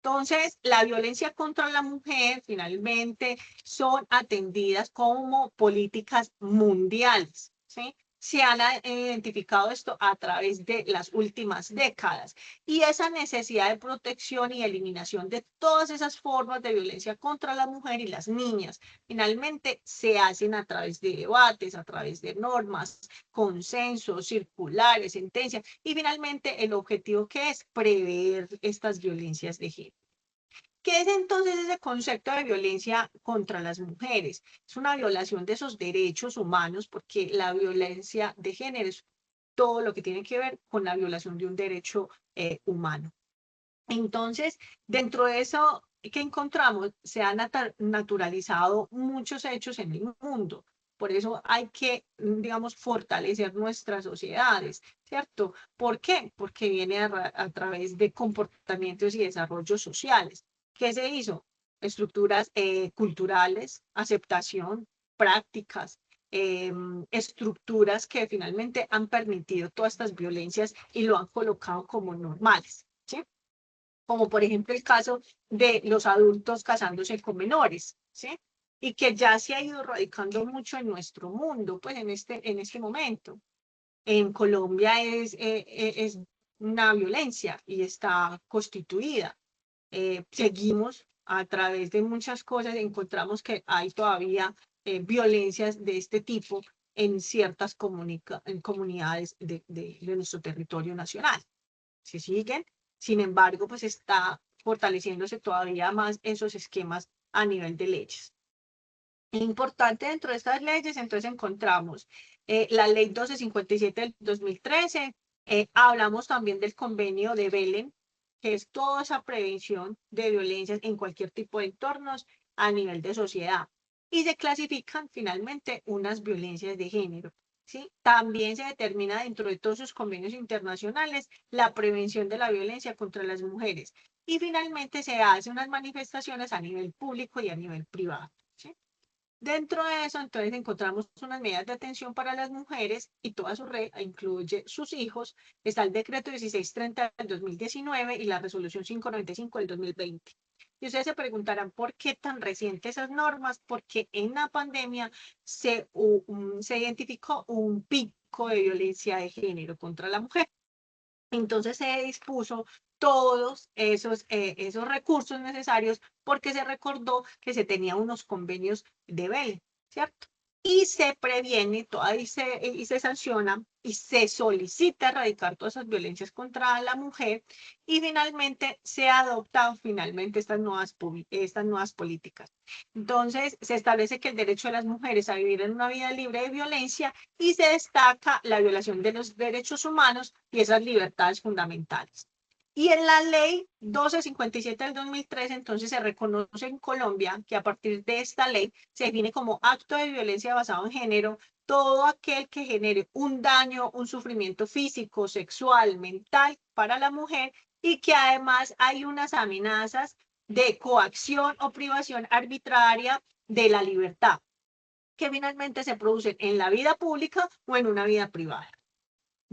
Entonces, la violencia contra la mujer finalmente son atendidas como políticas mundiales, ¿sí? Se han identificado esto a través de las últimas décadas y esa necesidad de protección y eliminación de todas esas formas de violencia contra la mujer y las niñas finalmente se hacen a través de debates, a través de normas, consensos, circulares, sentencias y finalmente el objetivo que es prever estas violencias de género. ¿Qué es entonces ese concepto de violencia contra las mujeres? Es una violación de esos derechos humanos porque la violencia de género es todo lo que tiene que ver con la violación de un derecho humano. Entonces, dentro de eso que encontramos, se han naturalizado muchos hechos en el mundo. Por eso hay que, digamos, fortalecer nuestras sociedades, ¿cierto? ¿Por qué? Porque viene a través de comportamientos y desarrollos sociales. ¿Qué se hizo? Estructuras culturales, aceptación, prácticas, estructuras que finalmente han permitido todas estas violencias y lo han colocado como normales, ¿sí? Como por ejemplo el caso de los adultos casándose con menores, ¿sí? Y que ya se ha ido radicando mucho en nuestro mundo, pues en este momento. En Colombia es una violencia y está constituida. Seguimos a través de muchas cosas, encontramos que hay todavía violencias de este tipo en ciertas comunidades de nuestro territorio nacional. Se siguen, sin embargo, pues está fortaleciéndose todavía más esos esquemas a nivel de leyes. Importante dentro de estas leyes, entonces encontramos la ley 1257 del 2013, hablamos también del convenio de Belén, que es toda esa prevención de violencias en cualquier tipo de entornos a nivel de sociedad. Y se clasifican finalmente unas violencias de género. ¿Sí? También se determina dentro de todos sus convenios internacionales la prevención de la violencia contra las mujeres. Y finalmente se hacen unas manifestaciones a nivel público y a nivel privado. ¿Sí? Dentro de eso, entonces, encontramos unas medidas de atención para las mujeres y toda su red incluye sus hijos. Está el decreto 1630 del 2019 y la resolución 595 del 2020. Y ustedes se preguntarán por qué tan recientes esas normas, porque en la pandemia se identificó un pico de violencia de género contra la mujer. Entonces se dispuso todos esos recursos necesarios porque se recordó que se tenían unos convenios de Belén, ¿cierto? Y se previene y se sanciona y se solicita erradicar todas esas violencias contra la mujer y finalmente se adoptan estas nuevas políticas. Entonces se establece que el derecho de las mujeres a vivir en una vida libre de violencia y se destaca la violación de los derechos humanos y esas libertades fundamentales. Y en la ley 1257 del 2013, entonces se reconoce en Colombia que a partir de esta ley se define como acto de violencia basado en género todo aquel que genere un daño, un sufrimiento físico, sexual, mental para la mujer y que además hay unas amenazas de coacción o privación arbitraria de la libertad, que finalmente se producen en la vida pública o en una vida privada.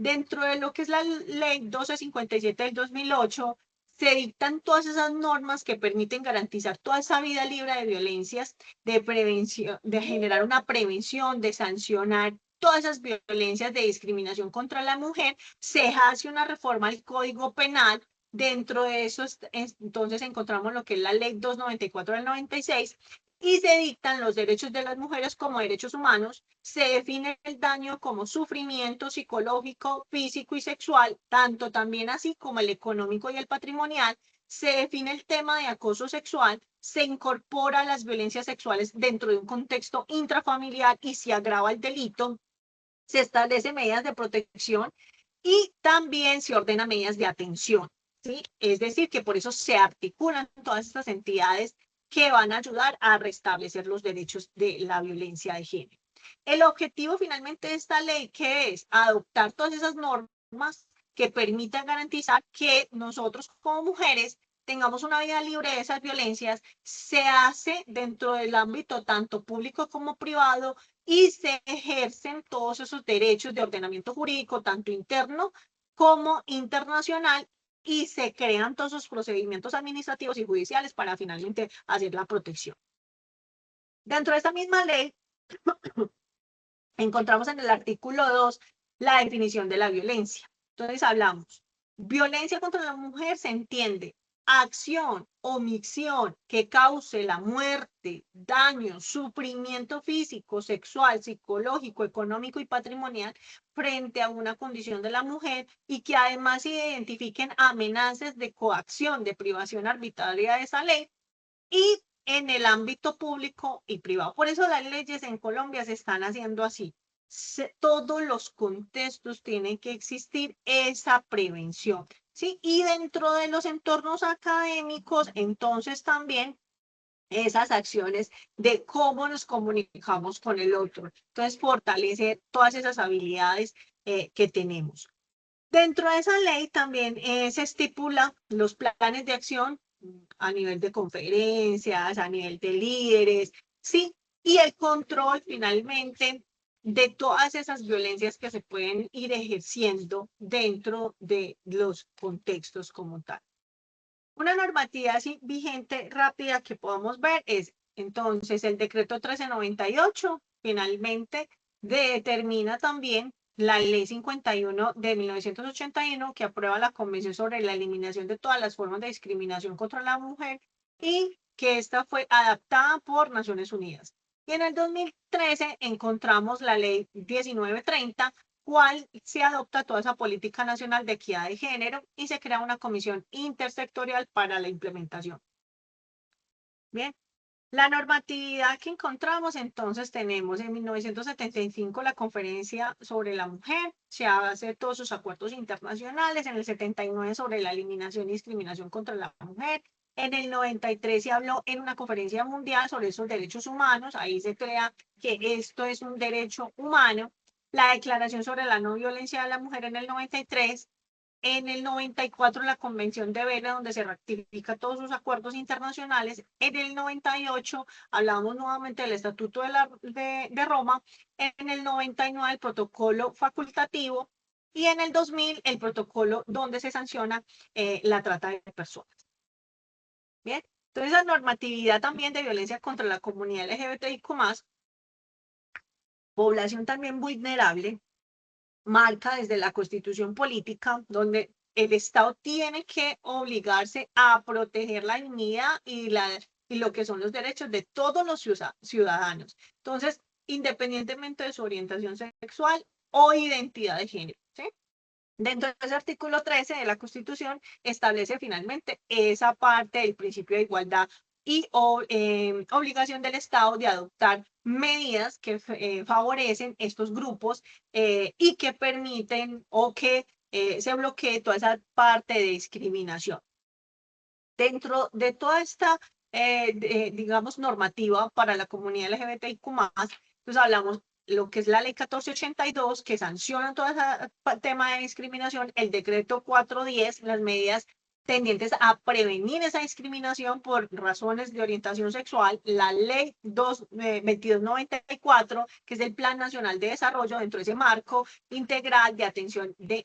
Dentro de lo que es la ley 1257 del 2008, se dictan todas esas normas que permiten garantizar toda esa vida libre de violencias, de prevención, de generar una prevención, de sancionar todas esas violencias de discriminación contra la mujer. Se hace una reforma al Código Penal. Dentro de eso, entonces encontramos lo que es la ley 294 del 96 y se dictan los derechos de las mujeres como derechos humanos, se define el daño como sufrimiento psicológico, físico y sexual, tanto también así como el económico y el patrimonial, se define el tema de acoso sexual, se incorpora las violencias sexuales dentro de un contexto intrafamiliar y se agrava el delito, se establecen medidas de protección y también se ordenan medidas de atención. ¿Sí? Es decir, que por eso se articulan todas estas entidades que van a ayudar a restablecer los derechos de la violencia de género. El objetivo finalmente de esta ley, ¿qué es? Adoptar todas esas normas que permitan garantizar que nosotros como mujeres tengamos una vida libre de esas violencias, se hace dentro del ámbito tanto público como privado y se ejercen todos esos derechos de ordenamiento jurídico, tanto interno como internacional, y se crean todos esos procedimientos administrativos y judiciales para finalmente hacer la protección. Dentro de esta misma ley, encontramos en el artículo 2 la definición de la violencia. Entonces hablamos, violencia contra la mujer se entiende acción, omisión que cause la muerte, daño, sufrimiento físico, sexual, psicológico, económico y patrimonial frente a una condición de la mujer y que además se identifiquen amenazas de coacción, de privación arbitraria de esa ley y en el ámbito público y privado. Por eso las leyes en Colombia se están haciendo así. Todos los contextos tienen que existir esa prevención. ¿Sí? Y dentro de los entornos académicos, entonces también esas acciones de cómo nos comunicamos con el otro. Entonces, fortalecer todas esas habilidades que tenemos. Dentro de esa ley también se estipula los planes de acción a nivel de conferencias, a nivel de líderes, ¿sí? Y el control finalmente de todas esas violencias que se pueden ir ejerciendo dentro de los contextos como tal. Una normativa así vigente rápida que podamos ver es entonces el decreto 1398 finalmente determina también la Ley 51 de 1981, que aprueba la Convención sobre la eliminación de todas las formas de discriminación contra la mujer y que esta fue adaptada por Naciones Unidas. Y en el 2013 encontramos la Ley 1930, cual se adopta toda esa política nacional de equidad de género y se crea una comisión intersectorial para la implementación. Bien, la normatividad que encontramos, entonces tenemos en 1975 la Conferencia sobre la Mujer, se hace todos sus acuerdos internacionales, en el 79 sobre la eliminación y discriminación contra la mujer, en el 93 se habló en una conferencia mundial sobre esos derechos humanos, ahí se crea que esto es un derecho humano, la Declaración sobre la no violencia de la mujer en el 93, en el 94 la Convención de Viena, donde se ratifica todos sus acuerdos internacionales. En el 98 hablamos nuevamente del Estatuto de Roma. En el 99 el protocolo facultativo. Y en el 2000 el protocolo donde se sanciona la trata de personas. Bien, entonces la normatividad también de violencia contra la comunidad LGBTIQ+, población también vulnerable, marca desde la Constitución política, donde el Estado tiene que obligarse a proteger la dignidad y lo que son los derechos de todos los ciudadanos. Entonces, independientemente de su orientación sexual o identidad de género, ¿sí? Dentro de ese artículo 13 de la Constitución establece finalmente esa parte del principio de igualdad y obligación del Estado de adoptar medidas que favorecen estos grupos y que permiten o que se bloquee toda esa parte de discriminación. Dentro de toda esta, digamos, normativa para la comunidad LGBTIQ+, pues hablamos lo que es la ley 1482, que sanciona todo ese tema de discriminación, el decreto 410, las medidas tendientes a prevenir esa discriminación por razones de orientación sexual, la ley 2294, que es el Plan Nacional de Desarrollo dentro de ese marco integral de atención de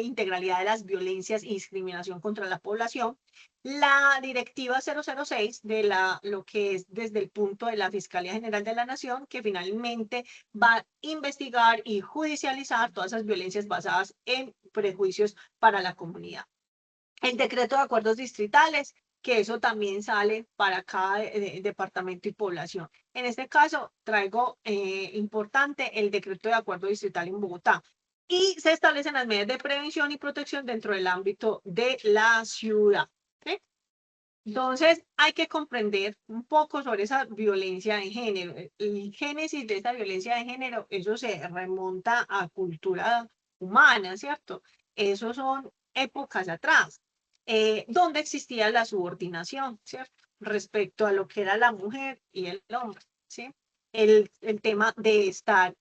integralidad de las violencias y discriminación contra la población, la directiva 006 de lo que es desde el punto de la Fiscalía General de la Nación, que finalmente va a investigar y judicializar todas esas violencias basadas en prejuicios para la comunidad. El decreto de acuerdos distritales, que eso también sale para cada departamento y población. En este caso, traigo importante el decreto de acuerdo distrital en Bogotá. Y se establecen las medidas de prevención y protección dentro del ámbito de la ciudad. ¿Sí? Entonces, hay que comprender un poco sobre esa violencia de género. El génesis de esa violencia de género, eso se remonta a cultura humana, ¿cierto? Eso son épocas atrás, donde existía la subordinación, ¿cierto? Respecto a lo que era la mujer y el hombre, ¿sí? El tema de estar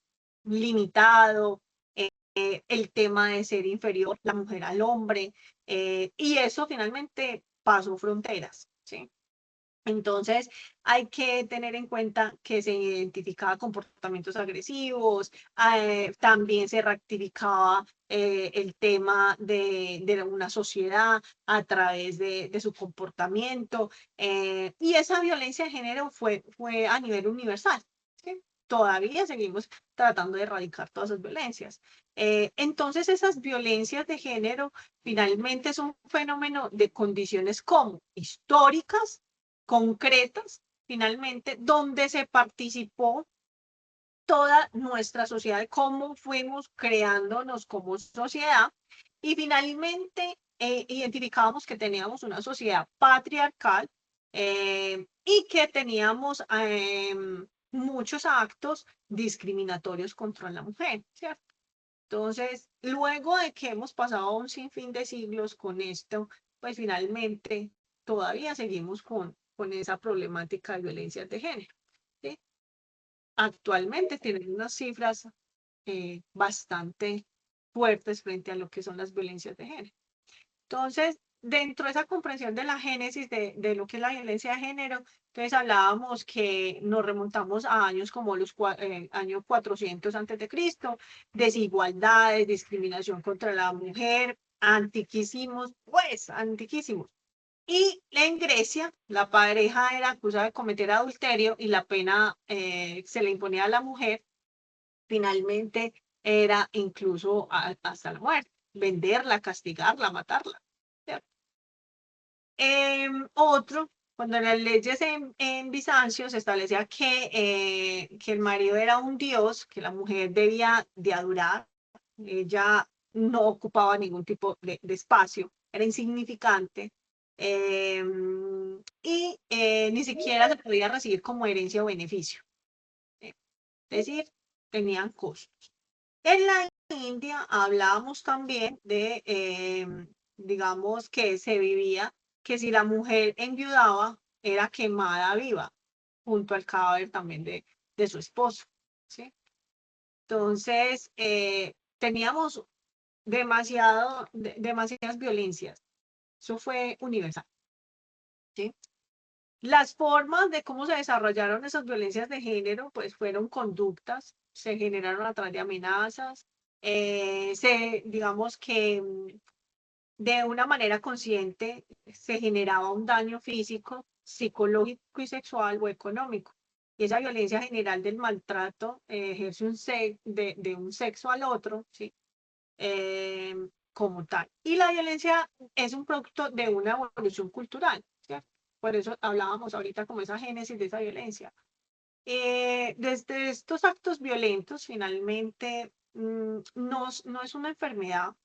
limitado, el tema de ser inferior la mujer al hombre, y eso finalmente pasó fronteras, ¿sí? Entonces, hay que tener en cuenta que se identificaba comportamientos agresivos, también se rectificaba el tema de una sociedad a través de su comportamiento, y esa violencia de género fue a nivel universal, ¿sí? Todavía seguimos tratando de erradicar todas esas violencias. Entonces, esas violencias de género finalmente son un fenómeno de condiciones como históricas, concretas, finalmente, donde se participó toda nuestra sociedad, cómo fuimos creándonos como sociedad, y finalmente identificábamos que teníamos una sociedad patriarcal y que teníamos muchos actos discriminatorios contra la mujer, ¿cierto? Entonces, luego de que hemos pasado un sinfín de siglos con esto, pues finalmente todavía seguimos con esa problemática de violencias de género, ¿sí? Actualmente tienen unas cifras bastante fuertes frente a lo que son las violencias de género. Entonces, dentro de esa comprensión de la génesis de lo que es la violencia de género, entonces hablábamos que nos remontamos a años como los años 400 antes de Cristo, desigualdades, discriminación contra la mujer, antiquísimos, pues, antiquísimos. Y en Grecia, la pareja era acusada de cometer adulterio y la pena se le imponía a la mujer. Finalmente, era incluso hasta la muerte, venderla, castigarla, matarla. ¿Cierto? Otro, cuando en las leyes en Bizancio se establecía que el marido era un dios, que la mujer debía de adorar, ella no ocupaba ningún tipo de espacio, era insignificante, y ni siquiera se podía recibir como herencia o beneficio. Es decir, tenían costos. En la India hablábamos también de, digamos, que se vivía que si la mujer enviudaba, era quemada viva, junto al cadáver también de su esposo, ¿sí? Entonces, teníamos demasiadas violencias. Eso fue universal, ¿sí? Las formas de cómo se desarrollaron esas violencias de género, pues fueron conductas, se generaron a través de amenazas, digamos que de una manera consciente se generaba un daño físico, psicológico y sexual o económico. Y esa violencia general del maltrato ejerce de un sexo al otro, ¿sí? Como tal. Y la violencia es un producto de una evolución cultural, ¿cierto? Por eso hablábamos ahorita como esa génesis de esa violencia. Desde estos actos violentos, finalmente, no es una enfermedad,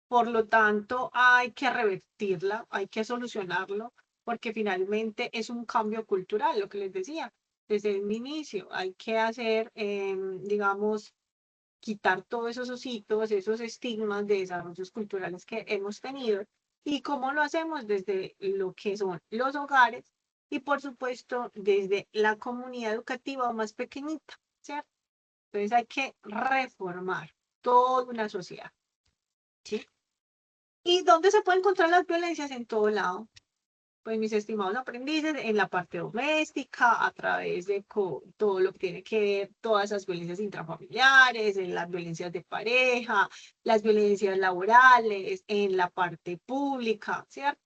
por lo tanto, hay que revertirla, hay que solucionarlo, porque finalmente es un cambio cultural, lo que les decía desde el inicio. Hay que hacer, digamos, quitar todos esos hitos, esos estigmas de desarrollos culturales que hemos tenido. ¿Y cómo lo hacemos? Desde lo que son los hogares y, por supuesto, desde la comunidad educativa más pequeñita, ¿cierto? Entonces hay que reformar toda una sociedad, ¿sí? ¿Y dónde se pueden encontrar las violencias? En todo lado. Pues mis estimados aprendices, en la parte doméstica, a través de todo lo que tiene que ver, todas esas violencias intrafamiliares, en las violencias de pareja, las violencias laborales, en la parte pública, ¿cierto?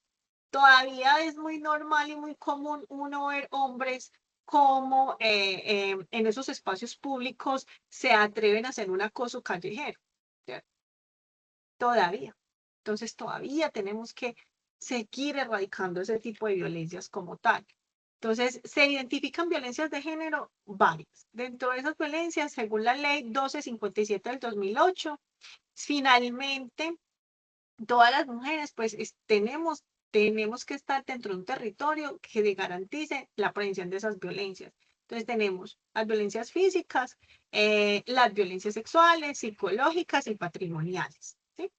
Todavía es muy normal y muy común uno ver hombres como en esos espacios públicos se atreven a hacer un acoso callejero, ¿cierto? Todavía. Entonces todavía tenemos que seguir erradicando ese tipo de violencias como tal. Entonces, se identifican violencias de género varias. Dentro de esas violencias, según la ley 1257 del 2008, finalmente, todas las mujeres, pues, tenemos que estar dentro de un territorio que garantice la prevención de esas violencias. Entonces, tenemos las violencias físicas, las violencias sexuales, psicológicas y patrimoniales, ¿sí?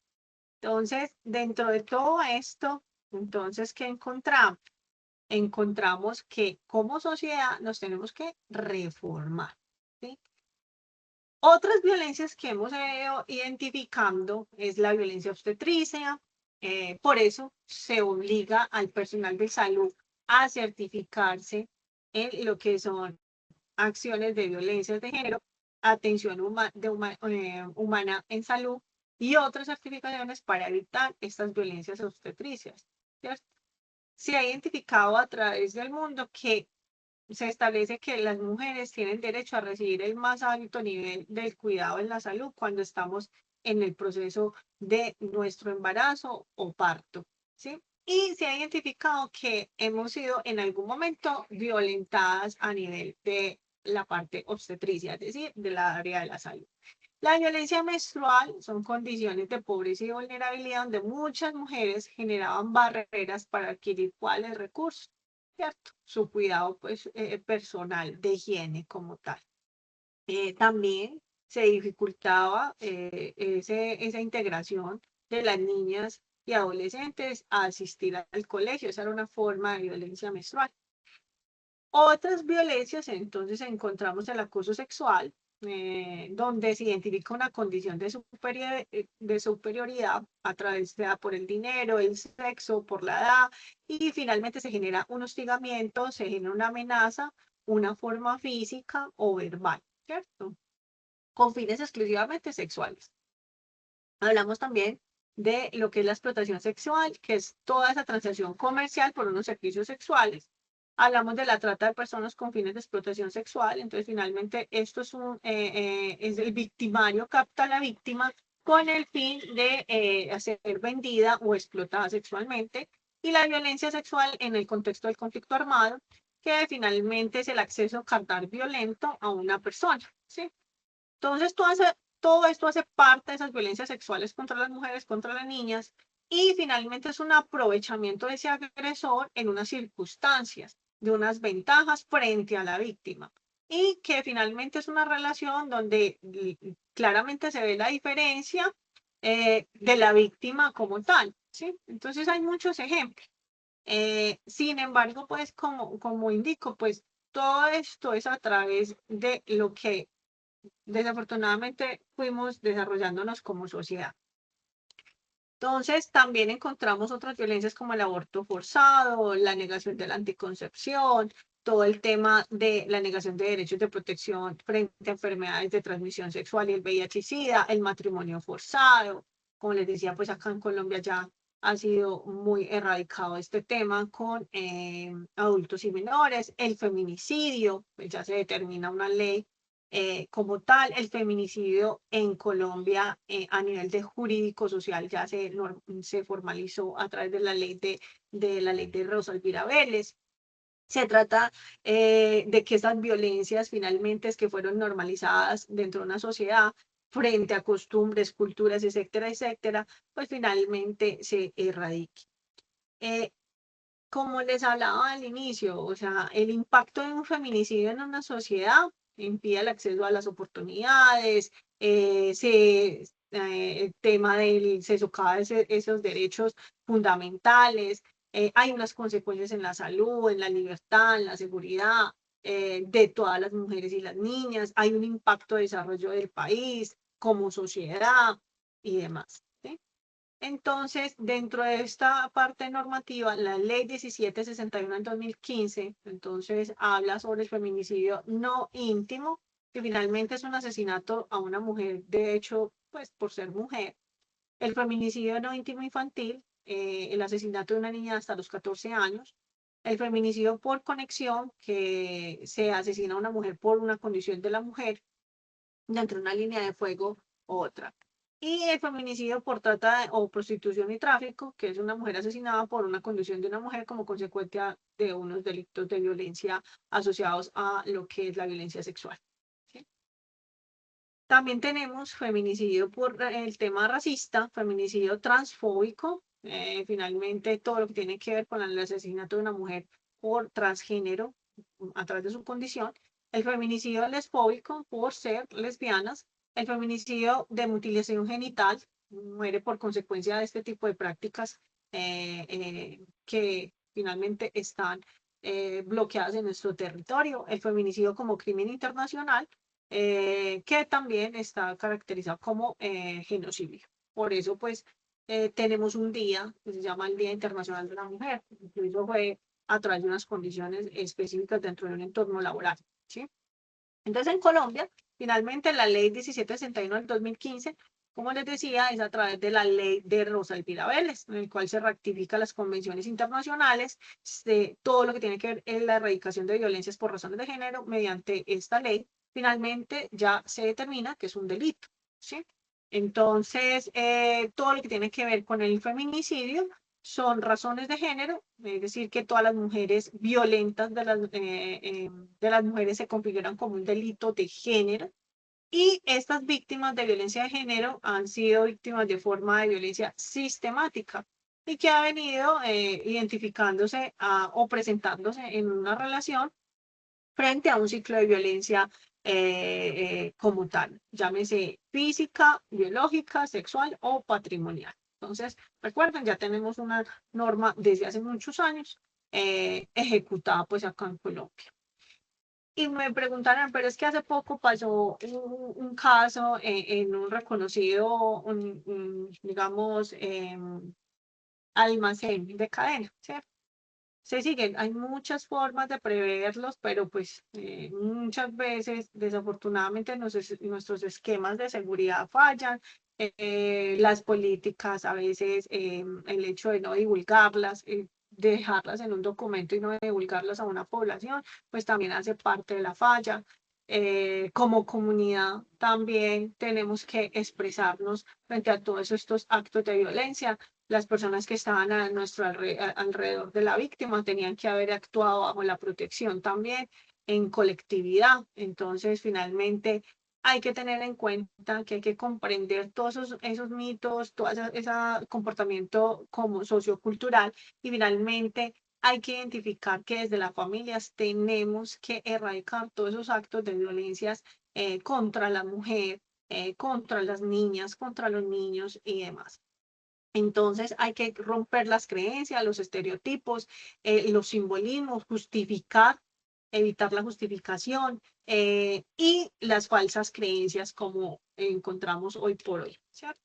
Entonces, dentro de todo esto, entonces, ¿qué encontramos? Encontramos que como sociedad nos tenemos que reformar, ¿sí? Otras violencias que hemos ido identificando es la violencia obstetricia. Por eso se obliga al personal de salud a certificarse en lo que son acciones de violencia de género, atención humana en salud y otras certificaciones para evitar estas violencias obstetricias, ¿cierto? Se ha identificado a través del mundo que se establece que las mujeres tienen derecho a recibir el más alto nivel del cuidado en la salud cuando estamos en el proceso de nuestro embarazo o parto, ¿sí? Y se ha identificado que hemos sido en algún momento violentadas a nivel de la parte obstetricia, es decir, de la área de la salud. La violencia menstrual son condiciones de pobreza y vulnerabilidad donde muchas mujeres generaban barreras para adquirir cuáles recursos, ¿cierto? Su cuidado pues, personal de higiene como tal. También se dificultaba esa integración de las niñas y adolescentes a asistir al colegio. Esa era una forma de violencia menstrual. Otras violencias, entonces, encontramos el acoso sexual, donde se identifica una condición de superioridad a través de por el dinero, el sexo, por la edad, y finalmente se genera un hostigamiento, se genera una amenaza, una forma física o verbal, ¿cierto? Con fines exclusivamente sexuales. Hablamos también de lo que es la explotación sexual, que es toda esa transacción comercial por unos servicios sexuales. Hablamos de la trata de personas con fines de explotación sexual. Entonces, finalmente, esto es el victimario capta a la víctima con el fin de ser vendida o explotada sexualmente. Y la violencia sexual en el contexto del conflicto armado, que finalmente es el acceso carnal violento a una persona, ¿sí? Entonces, todo esto hace parte de esas violencias sexuales contra las mujeres, contra las niñas, y finalmente es un aprovechamiento de ese agresor en unas circunstancias, de unas ventajas frente a la víctima, y que finalmente es una relación donde claramente se ve la diferencia de la víctima como tal, ¿sí? Entonces hay muchos ejemplos. Sin embargo, pues como indico, pues todo esto es a través de lo que desafortunadamente fuimos desarrollándonos como sociedad. Entonces, también encontramos otras violencias como el aborto forzado, la negación de la anticoncepción, todo el tema de la negación de derechos de protección frente a enfermedades de transmisión sexual y el VIH y SIDA, el matrimonio forzado. Como les decía, pues acá en Colombia ya ha sido muy erradicado este tema con adultos y menores, el feminicidio, pues ya se determina una ley como tal. El feminicidio en Colombia a nivel de jurídico social ya se formalizó a través de la ley de Rosa Elvira Vélez. Se trata de que esas violencias finalmente es que fueron normalizadas dentro de una sociedad frente a costumbres, culturas, etcétera, etcétera, pues finalmente se erradique. Como les hablaba al inicio, o sea, el impacto de un feminicidio en una sociedad impide el acceso a las oportunidades, el tema se socava esos derechos fundamentales, hay unas consecuencias en la salud, en la libertad, en la seguridad de todas las mujeres y las niñas, hay un impacto de desarrollo del país como sociedad y demás. Entonces, dentro de esta parte normativa, la ley 1761 del 2015, entonces habla sobre el feminicidio no íntimo, que finalmente es un asesinato a una mujer, de hecho, pues por ser mujer. El feminicidio no íntimo infantil, el asesinato de una niña hasta los 14 años. El feminicidio por conexión, que se asesina a una mujer por una condición de la mujer, dentro de una línea de fuego u otra. Y el feminicidio por trata o prostitución y tráfico, que es una mujer asesinada por una condición de una mujer como consecuencia de unos delitos de violencia asociados a lo que es la violencia sexual. ¿Sí? También tenemos feminicidio por el tema racista, feminicidio transfóbico, finalmente todo lo que tiene que ver con el asesinato de una mujer por transgénero a través de su condición, el feminicidio lesfóbico por ser lesbianas, el feminicidio de mutilación genital, muere por consecuencia de este tipo de prácticas que finalmente están bloqueadas en nuestro territorio, el feminicidio como crimen internacional, que también está caracterizado como genocidio. Por eso, pues, tenemos un día que se llama el Día Internacional de la Mujer. Incluso fue a través de unas condiciones específicas dentro de un entorno laboral, ¿sí? Entonces, en Colombia, finalmente, la ley 1761 del 2015, como les decía, es a través de la ley de Rosa Elvira Vélez, en el cual se ratifica las convenciones internacionales de todo lo que tiene que ver en la erradicación de violencias por razones de género. Mediante esta ley, finalmente ya se determina que es un delito, ¿sí? Entonces, todo lo que tiene que ver con el feminicidio son razones de género, es decir, que todas las mujeres violentas de las mujeres se configuran como un delito de género, y estas víctimas de violencia de género han sido víctimas de forma de violencia sistemática y que ha venido identificándose o presentándose en una relación frente a un ciclo de violencia como tal, llámese física, biológica, sexual o patrimonial. Entonces, recuerden, ya tenemos una norma desde hace muchos años ejecutada pues acá en Colombia. Y me preguntaron, pero es que hace poco pasó un caso en un reconocido, digamos, almacén de cadena, ¿cierto? Se siguen, hay muchas formas de preverlos, pero pues muchas veces, desafortunadamente, nuestros esquemas de seguridad fallan, las políticas a veces, el hecho de no divulgarlas, dejarlas en un documento y no divulgarlas a una población, pues también hace parte de la falla. Como comunidad también tenemos que expresarnos frente a todos estos actos de violencia. Las personas que estaban a nuestro alrededor de la víctima tenían que haber actuado bajo la protección también en colectividad. Entonces, finalmente, hay que tener en cuenta que hay que comprender todos esos mitos, todo ese comportamiento como sociocultural y finalmente hay que identificar que desde las familias tenemos que erradicar todos esos actos de violencias contra la mujer, contra las niñas, contra los niños y demás. Entonces hay que romper las creencias, los estereotipos, los simbolismos, justificar, evitar la justificación y las falsas creencias como encontramos hoy por hoy, ¿cierto?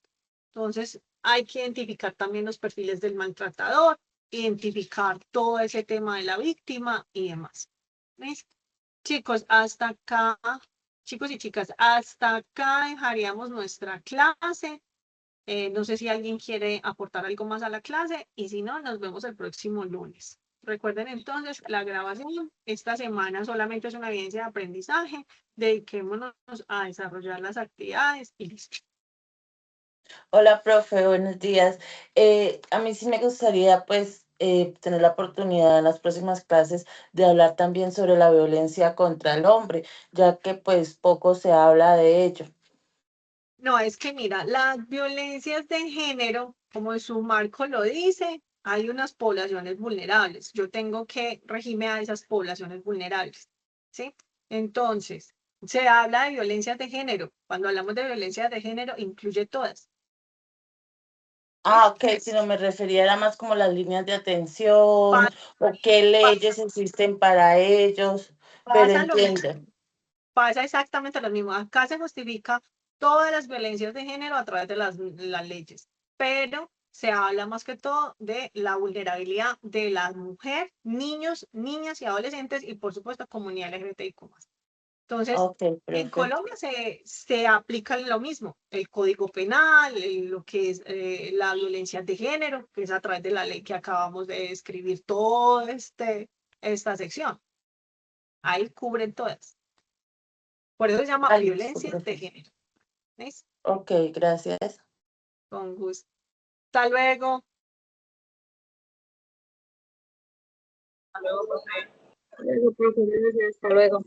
Entonces hay que identificar también los perfiles del maltratador, identificar todo ese tema de la víctima y demás. ¿Listo? Chicos, hasta acá, chicos y chicas, hasta acá dejaríamos nuestra clase. No sé si alguien quiere aportar algo más a la clase y si no, nos vemos el próximo lunes. Recuerden entonces, la grabación esta semana solamente es una evidencia de aprendizaje. Dediquémonos a desarrollar las actividades y listo. Hola, profe, buenos días. A mí sí me gustaría, pues, tener la oportunidad en las próximas clases de hablar también sobre la violencia contra el hombre, ya que, pues, poco se habla de ello. No, es que mira, las violencias de género, como su marco lo dice, hay unas poblaciones vulnerables. Yo tengo que regirme a esas poblaciones vulnerables, ¿sí? Entonces, se habla de violencias de género. Cuando hablamos de violencias de género, incluye todas. Ah, ok, si no me refería era más como las líneas de atención o qué leyes existen para ellos, pero Pasa lo mismo, entiendo. pasa exactamente lo mismo. Acá se justifica todas las violencias de género a través de las leyes, pero se habla más que todo de la vulnerabilidad de la mujer, niños, niñas y adolescentes y por supuesto comunidad LGBTIQ+. Entonces, Ok, en profe. Colombia se aplica lo mismo, el Código Penal, lo que es la violencia de género, que es a través de la ley que acabamos de escribir toda esta sección. Ahí cubren todas. Por eso se llama Ah, listo, violencia de profe. género. ¿Ves? Ok, gracias. Con gusto. Hasta luego. Hasta luego.